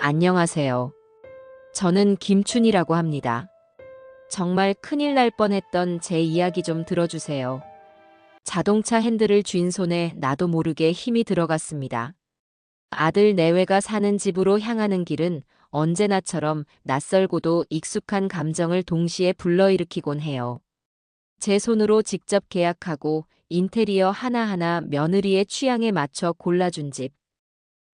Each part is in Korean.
안녕하세요. 저는 김춘이라고 합니다. 정말 큰일 날 뻔했던 제 이야기 좀 들어주세요. 자동차 핸들을 쥔 손에 나도 모르게 힘이 들어갔습니다. 아들 내외가 사는 집으로 향하는 길은 언제나처럼 낯설고도 익숙한 감정을 동시에 불러일으키곤 해요. 제 손으로 직접 계약하고 인테리어 하나하나 며느리의 취향에 맞춰 골라준 집.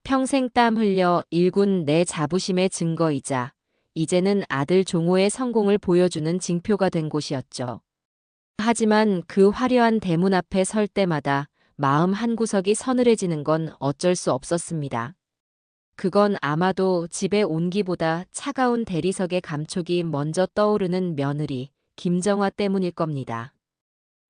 평생 땀 흘려 일군 내 자부심의 증거이자 이제는 아들 종호의 성공을 보여주는 징표가 된 곳이었죠. 하지만 그 화려한 대문 앞에 설 때마다 마음 한구석이 서늘해지는 건 어쩔 수 없었습니다. 그건 아마도 집에 온기보다 차가운 대리석의 감촉이 먼저 떠오르는 며느리, 김정화 때문일 겁니다.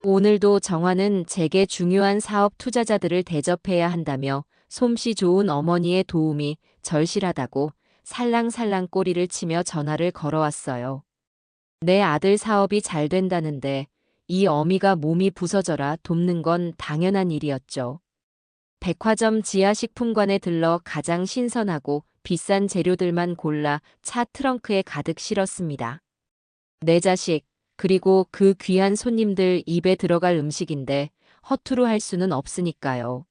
오늘도 정화는 제게 중요한 사업 투자자들을 대접해야 한다며 솜씨 좋은 어머니의 도움이 절실하다고 살랑살랑 꼬리를 치며 전화를 걸어왔어요. 내 아들 사업이 잘 된다는데 이 어미가 몸이 부서져라 돕는 건 당연한 일이었죠. 백화점 지하식품관에 들러 가장 신선하고 비싼 재료들만 골라 차 트렁크에 가득 실었습니다. 내 자식, 그리고 그 귀한 손님들 입에 들어갈 음식인데 허투루 할 수는 없으니까요.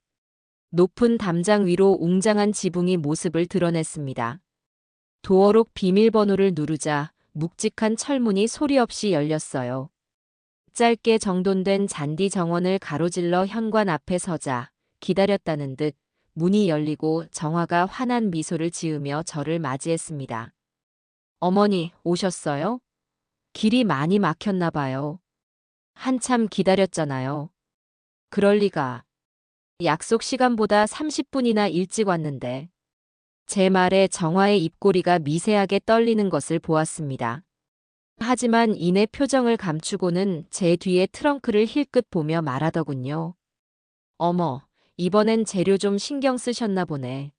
높은 담장 위로 웅장한 지붕이 모습을 드러냈습니다. 도어록 비밀번호를 누르자 묵직한 철문이 소리 없이 열렸어요. 짧게 정돈된 잔디 정원을 가로질러 현관 앞에 서자 기다렸다는 듯 문이 열리고 정화가 환한 미소를 지으며 저를 맞이했습니다. 어머니, 오셨어요? 길이 많이 막혔나 봐요. 한참 기다렸잖아요. 그럴 리가. 약속 시간보다 30분이나 일찍 왔는데. 제 말에 정화의 입꼬리가 미세하게 떨리는 것을 보았습니다. 하지만 이내 표정을 감추고는 제 뒤에 트렁크를 힐끗 보며 말하더군요. 어머, 이번엔 재료 좀 신경 쓰셨나 보네.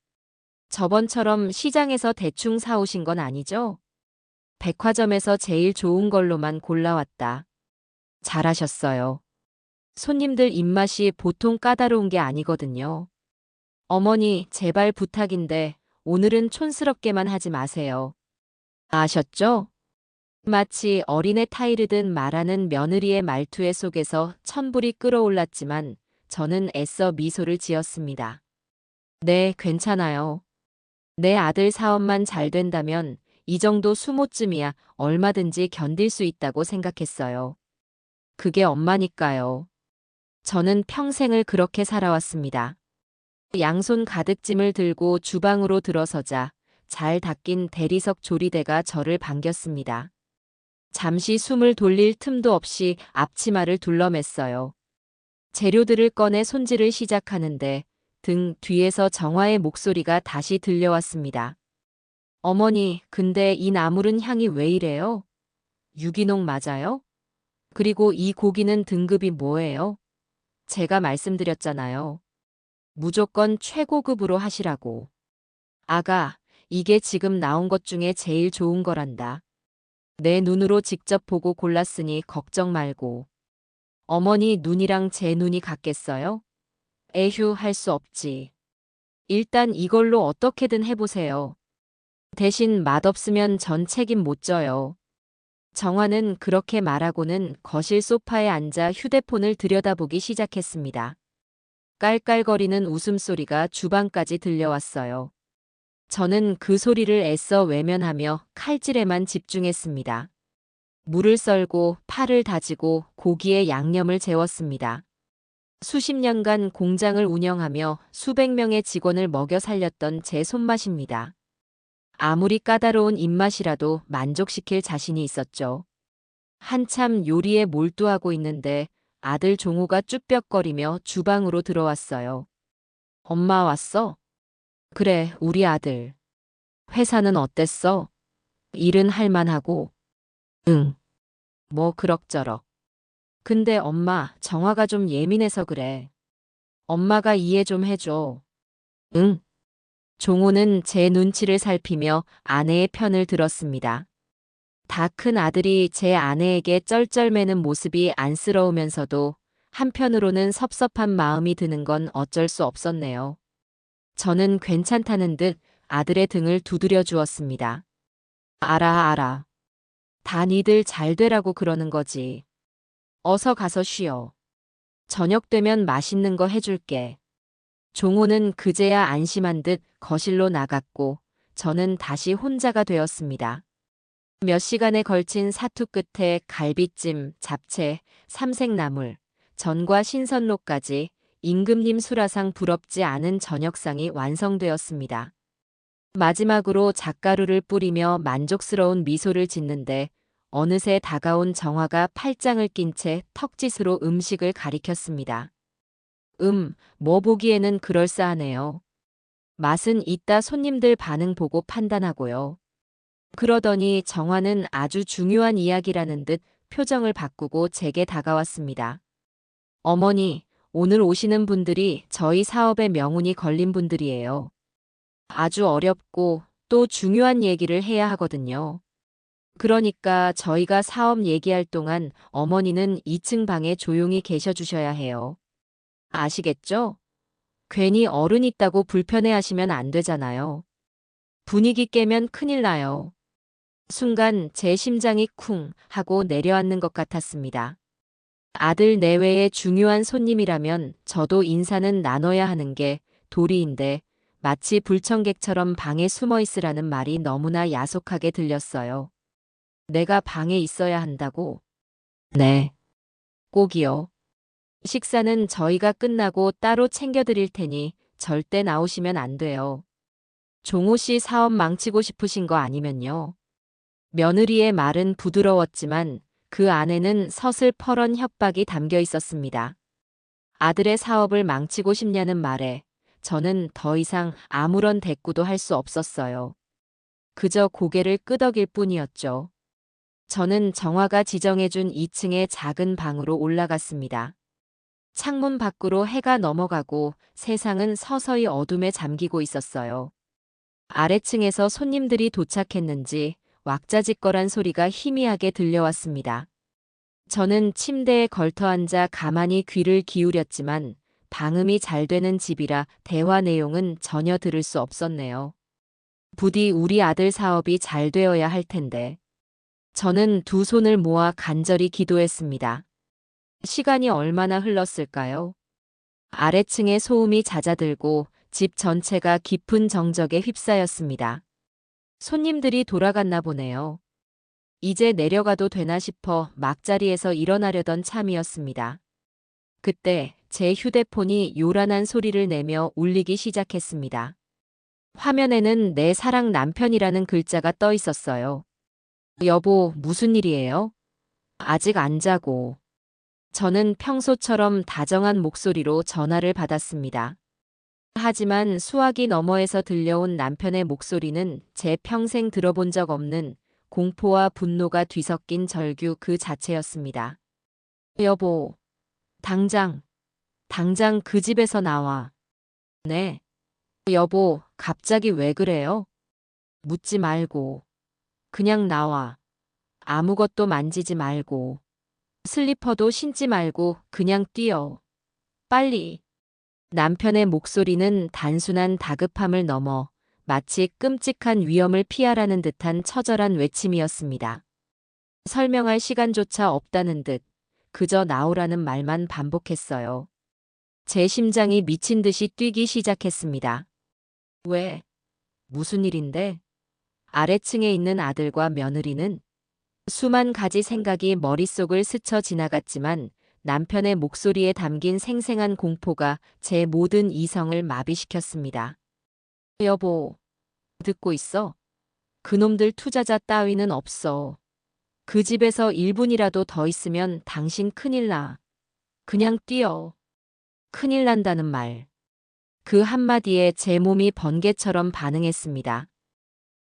저번처럼 시장에서 대충 사오신 건 아니죠? 백화점에서 제일 좋은 걸로만 골라왔다. 잘하셨어요. 손님들 입맛이 보통 까다로운 게 아니거든요. 어머니, 제발 부탁인데 오늘은 촌스럽게만 하지 마세요. 아셨죠? 마치 어린애 타이르듯 말하는 며느리의 말투에 속에서 천불이 끓어올랐지만 저는 애써 미소를 지었습니다. 네, 괜찮아요. 내 아들 사업만 잘 된다면 이 정도 수모쯤이야 얼마든지 견딜 수 있다고 생각했어요. 그게 엄마니까요. 저는 평생을 그렇게 살아왔습니다. 양손 가득 짐을 들고 주방으로 들어서자 잘 닦인 대리석 조리대가 저를 반겼습니다. 잠시 숨을 돌릴 틈도 없이 앞치마를 둘러맸어요. 재료들을 꺼내 손질을 시작하는데 등 뒤에서 정화의 목소리가 다시 들려왔습니다. 어머니, 근데 이 나물은 향이 왜 이래요? 유기농 맞아요? 그리고 이 고기는 등급이 뭐예요? 제가 말씀드렸잖아요. 무조건 최고급으로 하시라고. 아가, 이게 지금 나온 것 중에 제일 좋은 거란다. 내 눈으로 직접 보고 골랐으니 걱정 말고. 어머니 눈이랑 제 눈이 같겠어요? 에휴, 할 수 없지. 일단 이걸로 어떻게든 해보세요. 대신 맛없으면 전 책임 못 져요. 정화는 그렇게 말하고는 거실 소파에 앉아 휴대폰을 들여다보기 시작했습니다. 깔깔거리는 웃음소리가 주방까지 들려왔어요. 저는 그 소리를 애써 외면하며 칼질에만 집중했습니다. 물을 썰고 파를 다지고 고기에 양념을 재웠습니다. 수십 년간 공장을 운영하며 수백 명의 직원을 먹여 살렸던 제 손맛입니다. 아무리 까다로운 입맛이라도 만족시킬 자신이 있었죠. 한참 요리에 몰두하고 있는데 아들 종호가 쭈뼛거리며 주방으로 들어왔어요. 엄마 왔어? 그래, 우리 아들. 회사는 어땠어? 일은 할만하고? 응. 뭐 그럭저럭. 근데 엄마, 정화가 좀 예민해서 그래. 엄마가 이해 좀 해줘. 응. 종호는 제 눈치를 살피며 아내의 편을 들었습니다. 다 큰 아들이 제 아내에게 쩔쩔매는 모습이 안쓰러우면서도 한편으로는 섭섭한 마음이 드는 건 어쩔 수 없었네요. 저는 괜찮다는 듯 아들의 등을 두드려 주었습니다. 알아. 다 니들 잘 되라고 그러는 거지. 어서 가서 쉬어. 저녁 되면 맛있는 거 해줄게. 종호는 그제야 안심한 듯 거실로 나갔고 저는 다시 혼자가 되었습니다. 몇 시간에 걸친 사투 끝에 갈비찜, 잡채, 삼색나물, 전과 신선로까지 임금님 수라상 부럽지 않은 저녁상이 완성되었습니다. 마지막으로 잣가루를 뿌리며 만족스러운 미소를 짓는데 어느새 다가온 정화가 팔짱을 낀 채 턱짓으로 음식을 가리켰습니다. 뭐 보기에는 그럴싸하네요. 맛은 이따 손님들 반응 보고 판단하고요. 그러더니 정화는 아주 중요한 이야기라는 듯 표정을 바꾸고 제게 다가왔습니다. 어머니, 오늘 오시는 분들이 저희 사업의 명운이 걸린 분들이에요. 아주 어렵고 또 중요한 얘기를 해야 하거든요. 그러니까 저희가 사업 얘기할 동안 어머니는 2층 방에 조용히 계셔 주셔야 해요. 아시겠죠? 괜히 어른 있다고 불편해하시면 안 되잖아요. 분위기 깨면 큰일 나요. 순간 제 심장이 쿵 하고 내려앉는 것 같았습니다. 아들 내외의 중요한 손님이라면 저도 인사는 나눠야 하는 게 도리인데 마치 불청객처럼 방에 숨어 있으라는 말이 너무나 야속하게 들렸어요. 내가 방에 있어야 한다고? 네. 꼭이요. 식사는 저희가 끝나고 따로 챙겨드릴 테니 절대 나오시면 안 돼요. 종호 씨 사업 망치고 싶으신 거 아니면요. 며느리의 말은 부드러웠지만 그 안에는 서슬퍼런 협박이 담겨 있었습니다. 아들의 사업을 망치고 싶냐는 말에 저는 더 이상 아무런 대꾸도 할 수 없었어요. 그저 고개를 끄덕일 뿐이었죠. 저는 정화가 지정해준 2층의 작은 방으로 올라갔습니다. 창문 밖으로 해가 넘어가고 세상은 서서히 어둠에 잠기고 있었어요. 아래층에서 손님들이 도착했는지 왁자지껄한 소리가 희미하게 들려왔습니다. 저는 침대에 걸터앉아 가만히 귀를 기울였지만 방음이 잘 되는 집이라 대화 내용은 전혀 들을 수 없었네요. 부디 우리 아들 사업이 잘 되어야 할 텐데. 저는 두 손을 모아 간절히 기도했습니다. 시간이 얼마나 흘렀을까요? 아래층의 소음이 잦아들고 집 전체가 깊은 정적에 휩싸였습니다. 손님들이 돌아갔나 보네요. 이제 내려가도 되나 싶어 막자리에서 일어나려던 참이었습니다. 그때 제 휴대폰이 요란한 소리를 내며 울리기 시작했습니다. 화면에는 내 사랑 남편이라는 글자가 떠 있었어요. 여보, 무슨 일이에요? 아직 안 자고. 저는 평소처럼 다정한 목소리로 전화를 받았습니다. 하지만 수화기 너머에서 들려온 남편의 목소리는 제 평생 들어본 적 없는 공포와 분노가 뒤섞인 절규 그 자체였습니다. 여보, 당장 그 집에서 나와. 네. 여보, 갑자기 왜 그래요? 묻지 말고. 그냥 나와. 아무것도 만지지 말고. 슬리퍼도 신지 말고 그냥 뛰어. 빨리. 남편의 목소리는 단순한 다급함을 넘어 마치 끔찍한 위험을 피하라는 듯한 처절한 외침이었습니다. 설명할 시간조차 없다는 듯 그저 나오라는 말만 반복했어요. 제 심장이 미친 듯이 뛰기 시작했습니다. 왜? 무슨 일인데? 아래층에 있는 아들과 며느리는 수만 가지 생각이 머릿속을 스쳐 지나갔지만 남편의 목소리에 담긴 생생한 공포가 제 모든 이성을 마비시켰습니다. 여보, 듣고 있어? 그놈들 투자자 따위는 없어. 그 집에서 1분이라도 더 있으면 당신 큰일 나. 그냥 뛰어. 큰일 난다는 말. 그 한마디에 제 몸이 번개처럼 반응했습니다.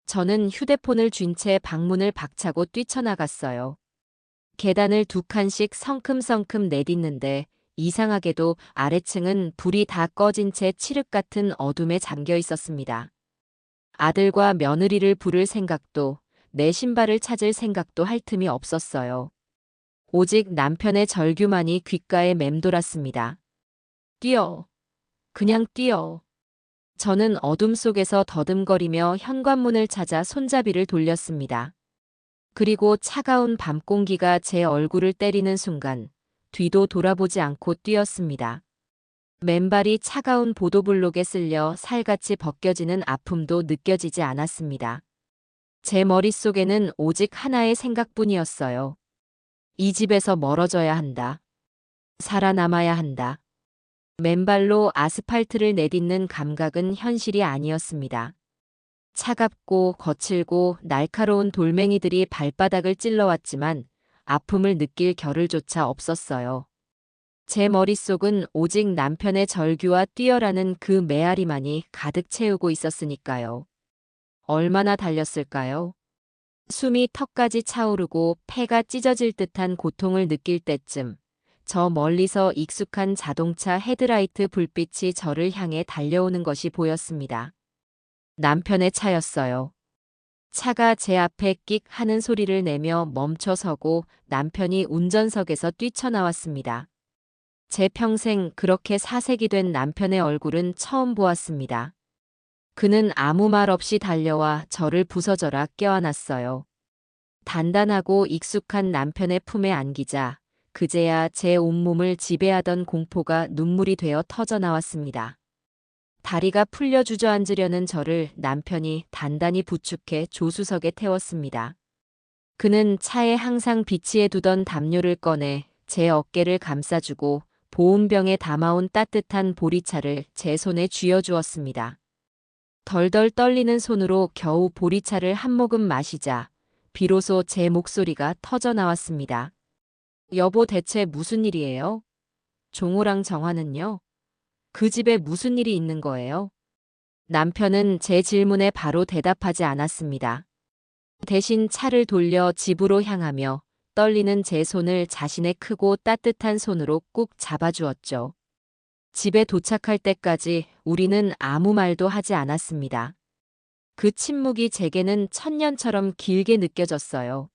저는 휴대폰을 쥔 채 방문을 박차고 뛰쳐나갔어요. 계단을 두 칸씩 성큼성큼 내딛는데 이상하게도 아래층은 불이 다 꺼진 채 칠흑 같은 어둠에 잠겨 있었습니다. 아들과 며느리를 부를 생각도 내 신발을 찾을 생각도 할 틈이 없었어요. 오직 남편의 절규만이 귓가에 맴돌았습니다. 뛰어. 그냥 뛰어. 저는 어둠 속에서 더듬거리며 현관문을 찾아 손잡이를 돌렸습니다. 그리고 차가운 밤 공기가 제 얼굴을 때리는 순간 뒤도 돌아보지 않고 뛰었습니다. 맨발이 차가운 보도블록에 쓸려 살같이 벗겨지는 아픔도 느껴지지 않았습니다. 제 머릿속에는 오직 하나의 생각뿐이었어요. 이 집에서 멀어져야 한다. 살아남아야 한다. 맨발로 아스팔트를 내딛는 감각은 현실이 아니었습니다. 차갑고 거칠고 날카로운 돌멩이들이 발바닥을 찔러왔지만 아픔을 느낄 겨를조차 없었어요. 제 머릿속은 오직 남편의 절규와 뛰어라는 그 메아리만이 가득 채우고 있었으니까요. 얼마나 달렸을까요? 숨이 턱까지 차오르고 폐가 찢어질 듯한 고통을 느낄 때쯤 저 멀리서 익숙한 자동차 헤드라이트 불빛이 저를 향해 달려오는 것이 보였습니다. 남편의 차였어요. 차가 제 앞에 끽 하는 소리를 내며 멈춰서고 남편이 운전석에서 뛰쳐나왔습니다. 제 평생 그렇게 사색이 된 남편의 얼굴은 처음 보았습니다. 그는 아무 말 없이 달려와 저를 부서져라 껴안았어요. 단단하고 익숙한 남편의 품에 안기자 그제야 제 온몸을 지배하던 공포가 눈물이 되어 터져나왔습니다. 다리가 풀려 주저앉으려는 저를 남편이 단단히 부축해 조수석에 태웠습니다. 그는 차에 항상 비치해 두던 담요를 꺼내 제 어깨를 감싸주고 보온병에 담아온 따뜻한 보리차를 제 손에 쥐어주었습니다. 덜덜 떨리는 손으로 겨우 보리차를 한 모금 마시자 비로소 제 목소리가 터져나왔습니다. 여보, 대체 무슨 일이에요? 종호랑 정화는요? 그 집에 무슨 일이 있는 거예요? 남편은 제 질문에 바로 대답하지 않았습니다. 대신 차를 돌려 집으로 향하며 떨리는 제 손을 자신의 크고 따뜻한 손으로 꾹 잡아주었죠. 집에 도착할 때까지 우리는 아무 말도 하지 않았습니다. 그 침묵이 제게는 천년처럼 길게 느껴졌어요.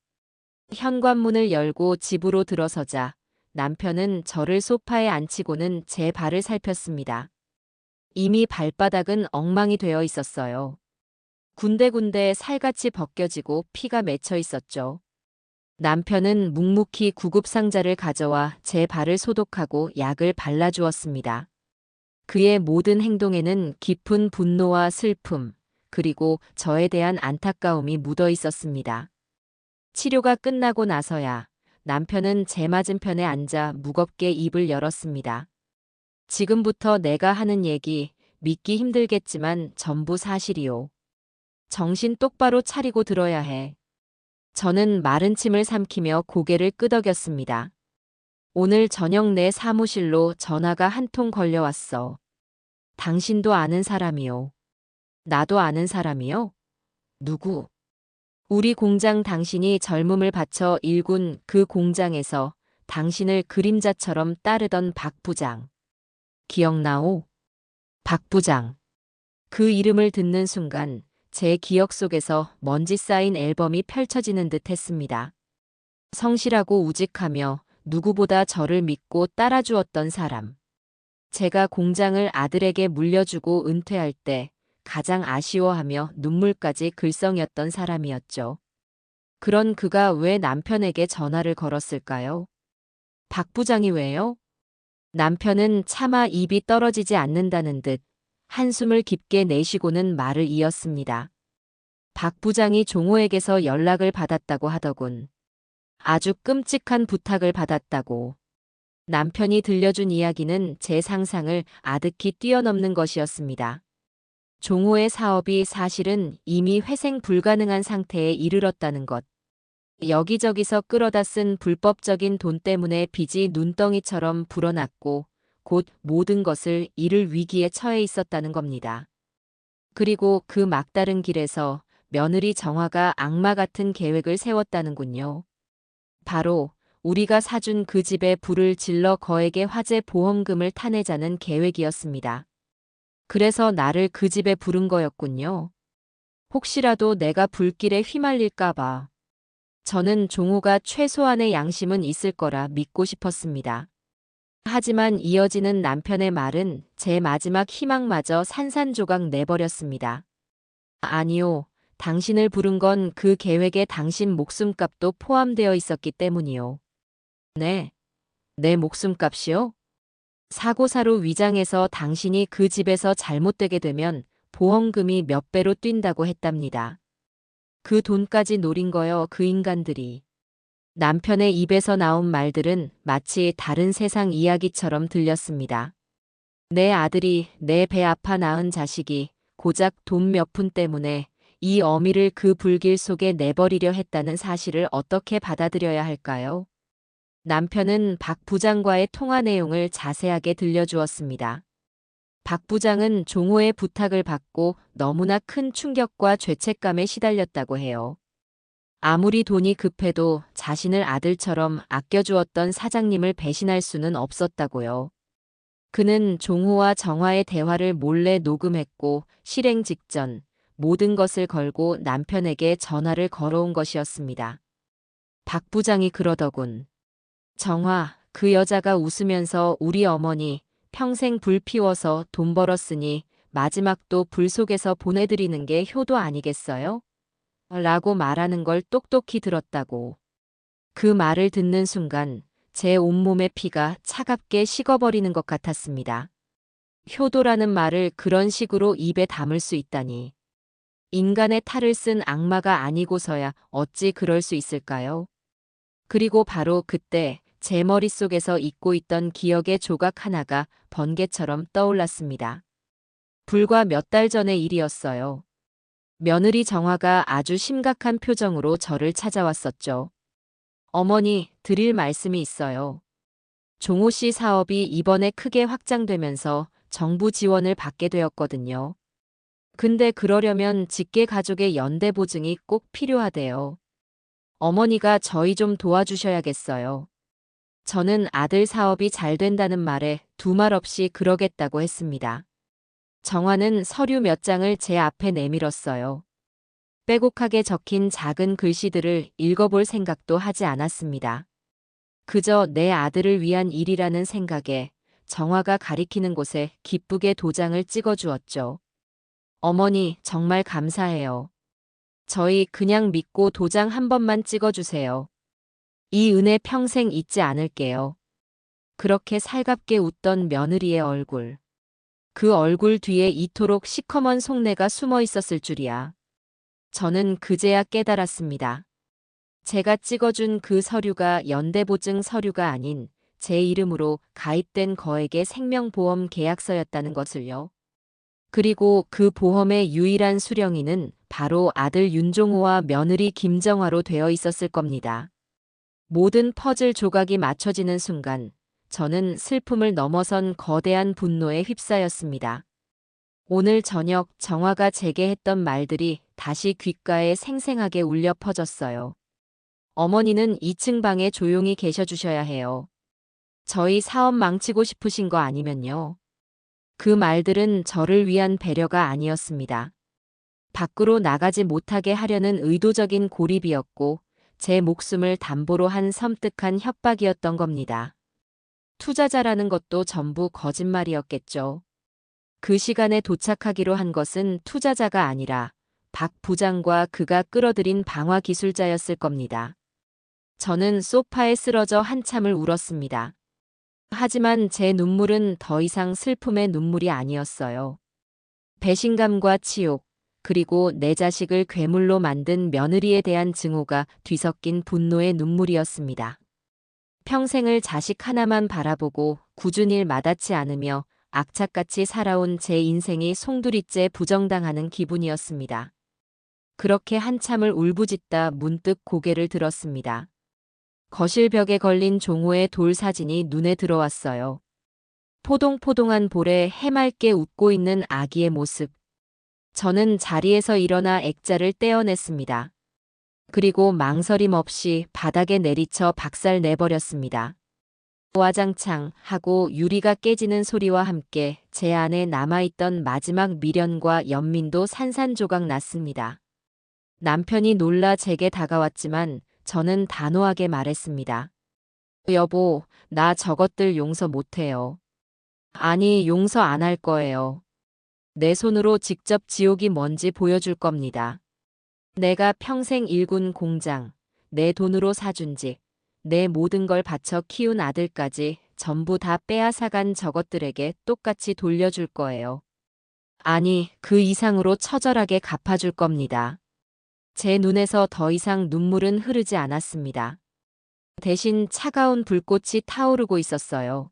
현관문을 열고 집으로 들어서자 남편은 저를 소파에 앉히고는 제 발을 살폈습니다. 이미 발바닥은 엉망이 되어 있었어요. 군데군데 살같이 벗겨지고 피가 맺혀 있었죠. 남편은 묵묵히 구급상자를 가져와 제 발을 소독하고 약을 발라주었습니다. 그의 모든 행동에는 깊은 분노와 슬픔, 그리고 저에 대한 안타까움이 묻어 있었습니다. 치료가 끝나고 나서야 남편은 제 맞은편에 앉아 무겁게 입을 열었습니다. 지금부터 내가 하는 얘기 믿기 힘들겠지만 전부 사실이요. 정신 똑바로 차리고 들어야 해. 저는 마른 침을 삼키며 고개를 끄덕였습니다. 오늘 저녁 내 사무실로 전화가 한 통 걸려왔어. 당신도 아는 사람이요. 나도 아는 사람이요? 누구? 우리 공장 당신이 젊음을 바쳐 일군 그 공장에서 당신을 그림자처럼 따르던 박 부장. 기억나오? 박 부장. 그 이름을 듣는 순간 제 기억 속에서 먼지 쌓인 앨범이 펼쳐지는 듯 했습니다. 성실하고 우직하며 누구보다 저를 믿고 따라주었던 사람. 제가 공장을 아들에게 물려주고 은퇴할 때 가장 아쉬워하며 눈물까지 글썽였던 사람이었죠. 그런 그가 왜 남편에게 전화를 걸었을까요? 박 부장이 왜요? 남편은 차마 입이 떨어지지 않는다는 듯 한숨을 깊게 내쉬고는 말을 이었습니다. 박 부장이 종호에게서 연락을 받았다고 하더군. 아주 끔찍한 부탁을 받았다고. 남편이 들려준 이야기는 제 상상을 아득히 뛰어넘는 것이었습니다. 종호의 사업이 사실은 이미 회생 불가능한 상태에 이르렀다는 것. 여기저기서 끌어다 쓴 불법적인 돈 때문에 빚이 눈덩이처럼 불어났고 곧 모든 것을 잃을 위기에 처해 있었다는 겁니다. 그리고 그 막다른 길에서 며느리 정화가 악마 같은 계획을 세웠다는군요. 바로 우리가 사준 그 집에 불을 질러 거액의 화재 보험금을 타내자는 계획이었습니다. 그래서 나를 그 집에 부른 거였군요. 혹시라도 내가 불길에 휘말릴까봐. 저는 종호가 최소한의 양심은 있을 거라 믿고 싶었습니다. 하지만 이어지는 남편의 말은 제 마지막 희망마저 산산조각 내버렸습니다. 아니요. 당신을 부른 건 그 계획에 당신 목숨값도 포함되어 있었기 때문이요. 네. 내 목숨값이요? 사고사로 위장해서 당신이 그 집에서 잘못되게 되면 보험금이 몇 배로 뛴다고 했답니다. 그 돈까지 노린 거요, 그 인간들이. 남편의 입에서 나온 말들은 마치 다른 세상 이야기처럼 들렸습니다. 내 아들이 내 배 아파 낳은 자식이 고작 돈 몇 푼 때문에 이 어미를 그 불길 속에 내버리려 했다는 사실을 어떻게 받아들여야 할까요? 남편은 박 부장과의 통화 내용을 자세하게 들려주었습니다. 박 부장은 종호의 부탁을 받고 너무나 큰 충격과 죄책감에 시달렸다고 해요. 아무리 돈이 급해도 자신을 아들처럼 아껴주었던 사장님을 배신할 수는 없었다고요. 그는 종호와 정화의 대화를 몰래 녹음했고 실행 직전 모든 것을 걸고 남편에게 전화를 걸어온 것이었습니다. 박 부장이 그러더군. 정화, 그 여자가 웃으면서 우리 어머니 평생 불 피워서 돈 벌었으니 마지막도 불 속에서 보내드리는 게 효도 아니겠어요? 라고 말하는 걸 똑똑히 들었다고. 그 말을 듣는 순간 제 온몸의 피가 차갑게 식어버리는 것 같았습니다. 효도라는 말을 그런 식으로 입에 담을 수 있다니. 인간의 탈을 쓴 악마가 아니고서야 어찌 그럴 수 있을까요? 그리고 바로 그때 제 머릿속에서 잊고 있던 기억의 조각 하나가 번개처럼 떠올랐습니다. 불과 몇 달 전의 일이었어요. 며느리 정화가 아주 심각한 표정으로 저를 찾아왔었죠. 어머니, 드릴 말씀이 있어요. 종호 씨 사업이 이번에 크게 확장되면서 정부 지원을 받게 되었거든요. 근데 그러려면 직계 가족의 연대 보증이 꼭 필요하대요. 어머니가 저희 좀 도와주셔야겠어요. 저는 아들 사업이 잘 된다는 말에 두 말 없이 그러겠다고 했습니다. 정화는 서류 몇 장을 제 앞에 내밀었어요. 빼곡하게 적힌 작은 글씨들을 읽어볼 생각도 하지 않았습니다. 그저 내 아들을 위한 일이라는 생각에 정화가 가리키는 곳에 기쁘게 도장을 찍어주었죠. 어머니, 정말 감사해요. 저희 그냥 믿고 도장 한 번만 찍어주세요. 이 은혜 평생 잊지 않을게요. 그렇게 살갑게 웃던 며느리의 얼굴. 그 얼굴 뒤에 이토록 시커먼 속내가 숨어 있었을 줄이야. 저는 그제야 깨달았습니다. 제가 찍어준 그 서류가 연대보증 서류가 아닌 제 이름으로 가입된 거액의 생명보험 계약서였다는 것을요. 그리고 그 보험의 유일한 수령인은 바로 아들 윤종호와 며느리 김정화로 되어 있었을 겁니다. 모든 퍼즐 조각이 맞춰지는 순간 저는 슬픔을 넘어선 거대한 분노에 휩싸였습니다. 오늘 저녁 정화가 제게 했던 말들이 다시 귓가에 생생하게 울려 퍼졌어요. 어머니는 2층 방에 조용히 계셔 주셔야 해요. 저희 사업 망치고 싶으신 거 아니면요. 그 말들은 저를 위한 배려가 아니었습니다. 밖으로 나가지 못하게 하려는 의도적인 고립이었고 제 목숨을 담보로 한 섬뜩한 협박이었던 겁니다. 투자자라는 것도 전부 거짓말이었겠죠. 그 시간에 도착하기로 한 것은 투자자가 아니라 박 부장과 그가 끌어들인 방화 기술자였을 겁니다. 저는 소파에 쓰러져 한참을 울었습니다. 하지만 제 눈물은 더 이상 슬픔의 눈물이 아니었어요. 배신감과 치욕, 그리고 내 자식을 괴물로 만든 며느리에 대한 증오가 뒤섞인 분노의 눈물이었습니다. 평생을 자식 하나만 바라보고 굳은 일 마다치 않으며 악착같이 살아온 제 인생이 송두리째 부정당하는 기분이었습니다. 그렇게 한참을 울부짖다 문득 고개를 들었습니다. 거실 벽에 걸린 종호의 돌 사진이 눈에 들어왔어요. 포동포동한 볼에 해맑게 웃고 있는 아기의 모습. 저는 자리에서 일어나 액자를 떼어냈습니다. 그리고 망설임 없이 바닥에 내리쳐 박살 내버렸습니다. 와장창 하고 유리가 깨지는 소리와 함께 제 안에 남아있던 마지막 미련과 연민도 산산조각 났습니다. 남편이 놀라 제게 다가왔지만 저는 단호하게 말했습니다. 여보, 나 저것들 용서 못해요. 아니, 용서 안 할 거예요. 내 손으로 직접 지옥이 뭔지 보여줄 겁니다. 내가 평생 일군 공장, 내 돈으로 사준 집, 내 모든 걸 바쳐 키운 아들까지 전부 다 빼앗아간 저것들에게 똑같이 돌려줄 거예요. 아니, 그 이상으로 처절하게 갚아줄 겁니다. 제 눈에서 더 이상 눈물은 흐르지 않았습니다. 대신 차가운 불꽃이 타오르고 있었어요.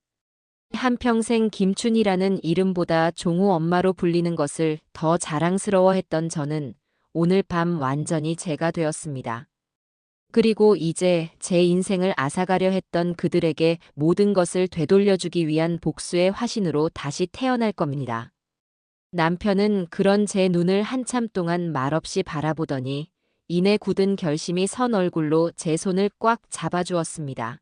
한평생 김춘이라는 이름보다 종호 엄마로 불리는 것을 더 자랑스러워했던 저는 오늘 밤 완전히 제가 되었습니다. 그리고 이제 제 인생을 앗아가려 했던 그들에게 모든 것을 되돌려주기 위한 복수의 화신으로 다시 태어날 겁니다. 남편은 그런 제 눈을 한참 동안 말없이 바라보더니 이내 굳은 결심이 선 얼굴로 제 손을 꽉 잡아주었습니다.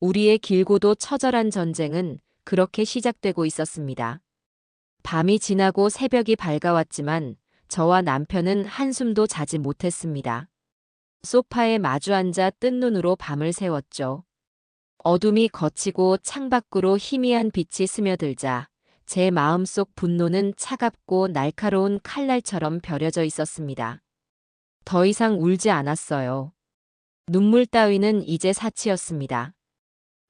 우리의 길고도 처절한 전쟁은 그렇게 시작되고 있었습니다. 밤이 지나고 새벽이 밝아왔지만 저와 남편은 한숨도 자지 못했습니다. 소파에 마주 앉아 뜬 눈으로 밤을 새웠죠. 어둠이 걷히고 창밖으로 희미한 빛이 스며들자 제 마음속 분노는 차갑고 날카로운 칼날처럼 벼려져 있었습니다. 더 이상 울지 않았어요. 눈물 따위는 이제 사치였습니다.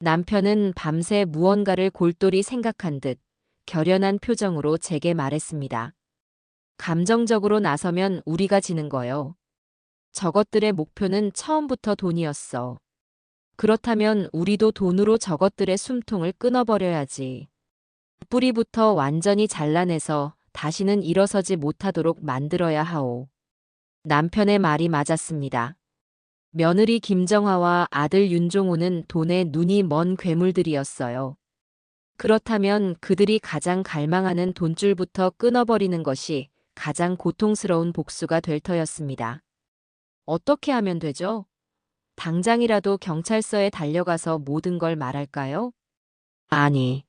남편은 밤새 무언가를 골똘히 생각한 듯 결연한 표정으로 제게 말했습니다. 감정적으로 나서면 우리가 지는 거요. 저것들의 목표는 처음부터 돈이었어. 그렇다면 우리도 돈으로 저것들의 숨통을 끊어버려야지. 뿌리부터 완전히 잘라내서 다시는 일어서지 못하도록 만들어야 하오. 남편의 말이 맞았습니다. 며느리 김정화와 아들 윤종호는 돈에 눈이 먼 괴물들이었어요. 그렇다면 그들이 가장 갈망하는 돈줄부터 끊어버리는 것이 가장 고통스러운 복수가 될 터였습니다. 어떻게 하면 되죠? 당장이라도 경찰서에 달려가서 모든 걸 말할까요? 아니,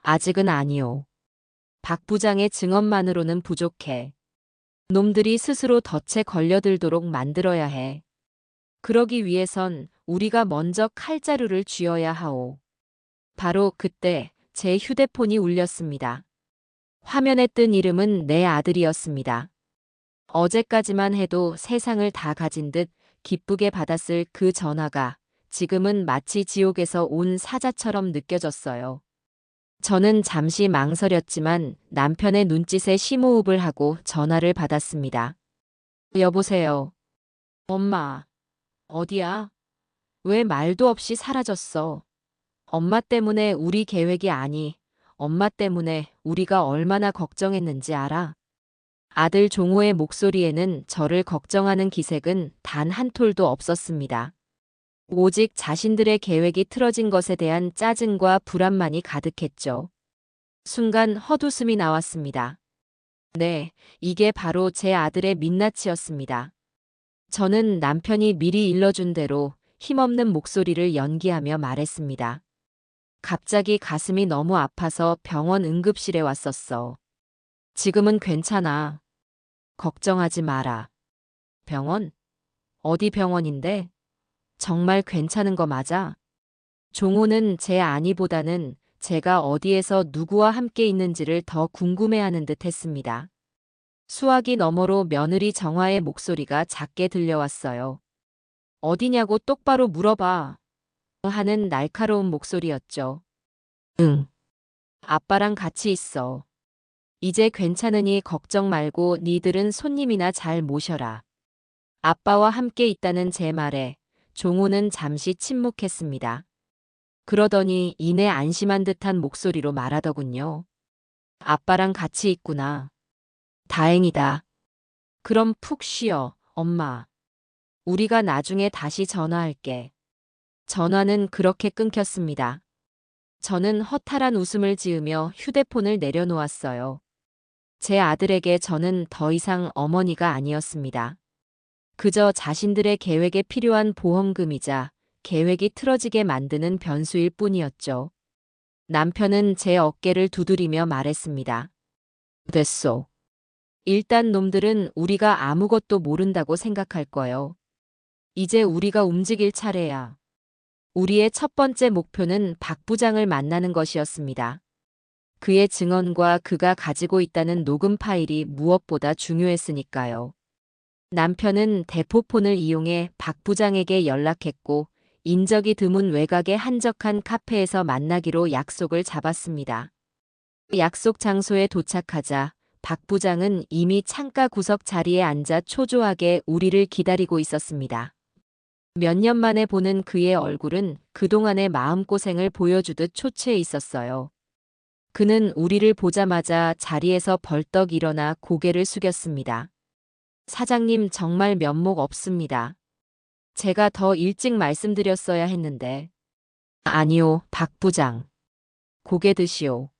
아직은 아니오. 박 부장의 증언만으로는 부족해. 놈들이 스스로 덫에 걸려들도록 만들어야 해. 그러기 위해선 우리가 먼저 칼자루를 쥐어야 하오. 바로 그때 제 휴대폰이 울렸습니다. 화면에 뜬 이름은 내 아들이었습니다. 어제까지만 해도 세상을 다 가진 듯 기쁘게 받았을 그 전화가 지금은 마치 지옥에서 온 사자처럼 느껴졌어요. 저는 잠시 망설였지만 남편의 눈짓에 심호흡을 하고 전화를 받았습니다. 여보세요. 엄마, 어디야? 왜 말도 없이 사라졌어? 엄마 때문에 우리 계획이 아니, 엄마 때문에 우리가 얼마나 걱정했는지 알아? 아들 종호의 목소리에는 저를 걱정하는 기색은 단 한 톨도 없었습니다. 오직 자신들의 계획이 틀어진 것에 대한 짜증과 불안만이 가득했죠. 순간 헛웃음이 나왔습니다. 네, 이게 바로 제 아들의 민낯이었습니다. 저는 남편이 미리 일러준 대로 힘없는 목소리를 연기하며 말했습니다. 갑자기 가슴이 너무 아파서 병원 응급실에 왔었어. 지금은 괜찮아. 걱정하지 마라. 병원? 어디 병원인데? 정말 괜찮은 거 맞아? 종호는 제 아니보다는 제가 어디에서 누구와 함께 있는지를 더 궁금해하는 듯 했습니다. 수화기 너머로 며느리 정화의 목소리가 작게 들려왔어요. 어디냐고 똑바로 물어봐. 하는 날카로운 목소리였죠. 응. 아빠랑 같이 있어. 이제 괜찮으니 걱정 말고 니들은 손님이나 잘 모셔라. 아빠와 함께 있다는 제 말에 종호는 잠시 침묵했습니다. 그러더니 이내 안심한 듯한 목소리로 말하더군요. 아빠랑 같이 있구나. 다행이다. 그럼 푹 쉬어, 엄마. 우리가 나중에 다시 전화할게. 전화는 그렇게 끊겼습니다. 저는 허탈한 웃음을 지으며 휴대폰을 내려놓았어요. 제 아들에게 저는 더 이상 어머니가 아니었습니다. 그저 자신들의 계획에 필요한 보험금이자 계획이 틀어지게 만드는 변수일 뿐이었죠. 남편은 제 어깨를 두드리며 말했습니다. 됐소. 일단 놈들은 우리가 아무것도 모른다고 생각할 거요. 이제 우리가 움직일 차례야. 우리의 첫 번째 목표는 박 부장을 만나는 것이었습니다. 그의 증언과 그가 가지고 있다는 녹음 파일이 무엇보다 중요했으니까요. 남편은 대포폰을 이용해 박 부장에게 연락했고 인적이 드문 외곽의 한적한 카페에서 만나기로 약속을 잡았습니다. 약속 장소에 도착하자 박 부장은 이미 창가 구석 자리에 앉아 초조하게 우리를 기다리고 있었습니다. 몇 년 만에 보는 그의 얼굴은 그동안의 마음고생을 보여주듯 초췌해 있었어요. 그는 우리를 보자마자 자리에서 벌떡 일어나 고개를 숙였습니다. 사장님 정말 면목 없습니다. 제가 더 일찍 말씀드렸어야 했는데. 아니요, 박 부장. 고개 드시오.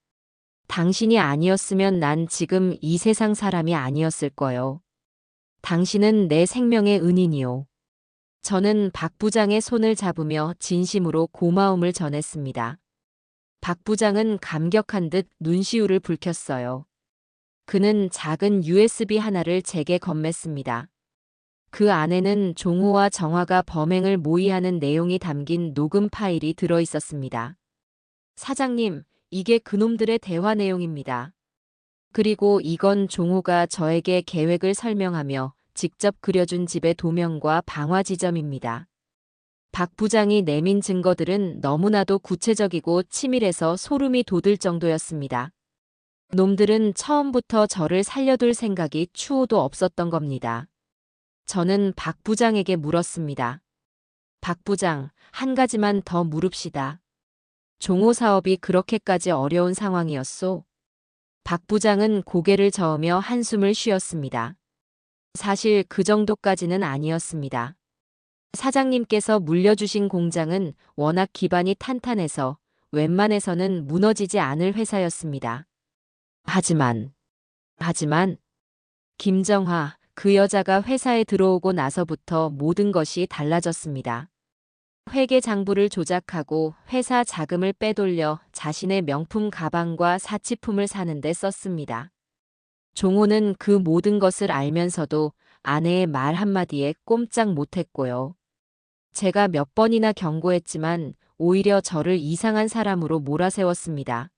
당신이 아니었으면 난 지금 이 세상 사람이 아니었을 거요. 당신은 내 생명의 은인이오. 저는 박 부장의 손을 잡으며 진심으로 고마움을 전했습니다. 박 부장은 감격한 듯 눈시울을 붉혔어요. 그는 작은 USB 하나를 제게 건넸습니다. 그 안에는 종호와 정화가 범행을 모의하는 내용이 담긴 녹음 파일이 들어 있었습니다. 사장님, 이게 그놈들의 대화 내용입니다. 그리고 이건 종호가 저에게 계획을 설명하며 직접 그려준 집의 도면과 방화 지점입니다. 박 부장이 내민 증거들은 너무나도 구체적이고 치밀해서 소름이 돋을 정도였습니다. 놈들은 처음부터 저를 살려둘 생각이 추호도 없었던 겁니다. 저는 박 부장에게 물었습니다. 박 부장, 한 가지만 더 물읍시다. 종호 사업이 그렇게까지 어려운 상황이었소? 박 부장은 고개를 저으며 한숨을 쉬었습니다. 사실 그 정도까지는 아니었습니다. 사장님께서 물려주신 공장은 워낙 기반이 탄탄해서 웬만해서는 무너지지 않을 회사였습니다. 하지만, 김정화, 그 여자가 회사에 들어오고 나서부터 모든 것이 달라졌습니다. 회계 장부를 조작하고 회사 자금을 빼돌려 자신의 명품 가방과 사치품을 사는 데 썼습니다. 종호는 그 모든 것을 알면서도 아내의 말 한마디에 꼼짝 못했고요. 제가 몇 번이나 경고했지만 오히려 저를 이상한 사람으로 몰아세웠습니다.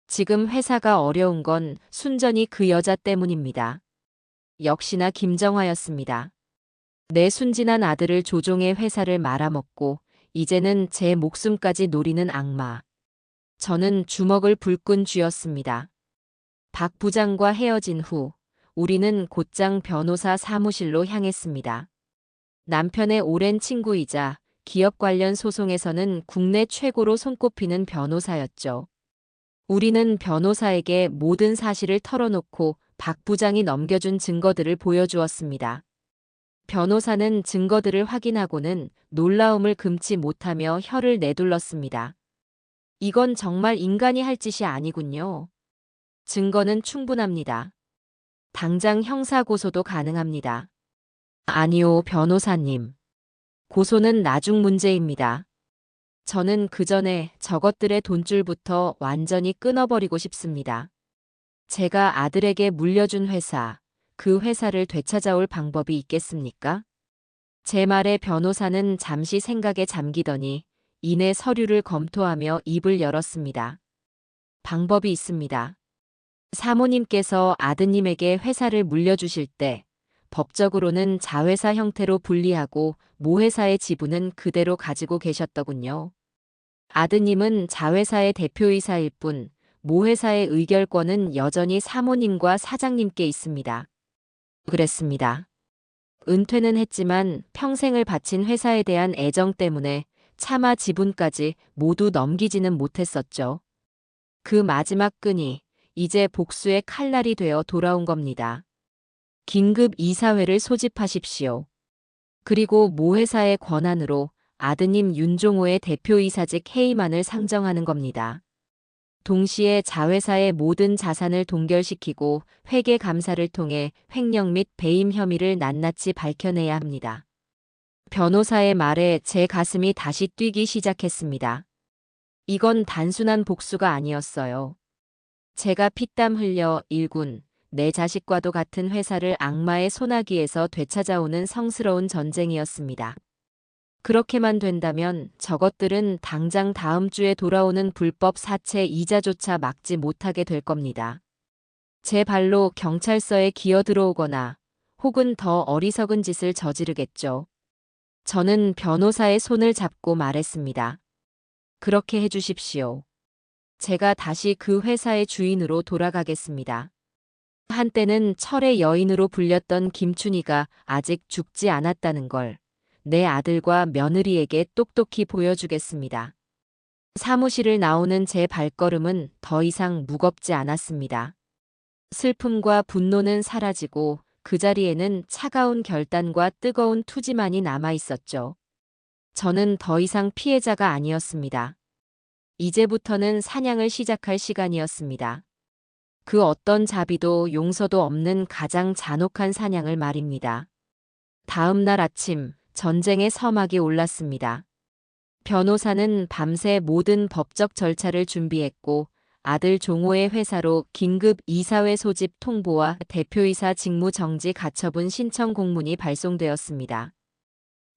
지금 회사가 어려운 건 순전히 그 여자 때문입니다. 역시나 김정화였습니다. 내 순진한 아들을 조종해 회사를 말아먹고 이제는 제 목숨까지 노리는 악마. 저는 주먹을 불끈 쥐었습니다. 박 부장과 헤어진 후 우리는 곧장 변호사 사무실로 향했습니다. 남편의 오랜 친구이자 기업 관련 소송에서는 국내 최고로 손꼽히는 변호사였죠. 우리는 변호사에게 모든 사실을 털어놓고 박 부장이 넘겨준 증거들을 보여주었습니다. 변호사는 증거들을 확인하고는 놀라움을 금치 못하며 혀를 내둘렀습니다. 이건 정말 인간이 할 짓이 아니군요. 증거는 충분합니다. 당장 형사고소도 가능합니다. 아니요, 변호사님. 고소는 나중 문제입니다. 저는 그 전에 저것들의 돈줄부터 완전히 끊어버리고 싶습니다. 제가 아들에게 물려준 회사, 그 회사를 되찾아올 방법이 있겠습니까? 제 말에 변호사는 잠시 생각에 잠기더니 이내 서류를 검토하며 입을 열었습니다. 방법이 있습니다. 사모님께서 아드님에게 회사를 물려주실 때 법적으로는 자회사 형태로 분리하고 모회사의 지분은 그대로 가지고 계셨더군요. 아드님은 자회사의 대표이사일 뿐 모회사의 의결권은 여전히 사모님과 사장님께 있습니다. 그랬습니다. 은퇴는 했지만 평생을 바친 회사에 대한 애정 때문에 차마 지분까지 모두 넘기지는 못했었죠. 그 마지막 끈이 이제 복수의 칼날이 되어 돌아온 겁니다. 긴급 이사회를 소집하십시오. 그리고 모회사의 권한으로 아드님 윤종호의 대표이사직 해임안을 상정하는 겁니다. 동시에 자회사의 모든 자산을 동결시키고 회계 감사를 통해 횡령 및 배임 혐의를 낱낱이 밝혀내야 합니다. 변호사의 말에 제 가슴이 다시 뛰기 시작했습니다. 이건 단순한 복수가 아니었어요. 제가 피땀 흘려 일군, 내 자식과도 같은 회사를 악마의 소나기에서 되찾아오는 성스러운 전쟁이었습니다. 그렇게만 된다면 저것들은 당장 다음 주에 돌아오는 불법 사채 이자조차 막지 못하게 될 겁니다. 제 발로 경찰서에 기어들어오거나 혹은 더 어리석은 짓을 저지르겠죠. 저는 변호사의 손을 잡고 말했습니다. 그렇게 해주십시오. 제가 다시 그 회사의 주인으로 돌아가겠습니다. 한때는 철의 여인으로 불렸던 김춘희가 아직 죽지 않았다는 걸 내 아들과 며느리에게 똑똑히 보여주겠습니다. 사무실을 나오는 제 발걸음은 더 이상 무겁지 않았습니다. 슬픔과 분노는 사라지고 그 자리에는 차가운 결단과 뜨거운 투지만이 남아 있었죠. 저는 더 이상 피해자가 아니었습니다. 이제부터는 사냥을 시작할 시간이었습니다. 그 어떤 자비도 용서도 없는 가장 잔혹한 사냥을 말입니다. 다음 날 아침 전쟁의 서막이 올랐습니다. 변호사는 밤새 모든 법적 절차를 준비했고 아들 종호의 회사로 긴급 이사회 소집 통보와 대표이사 직무 정지 가처분 신청 공문이 발송되었습니다.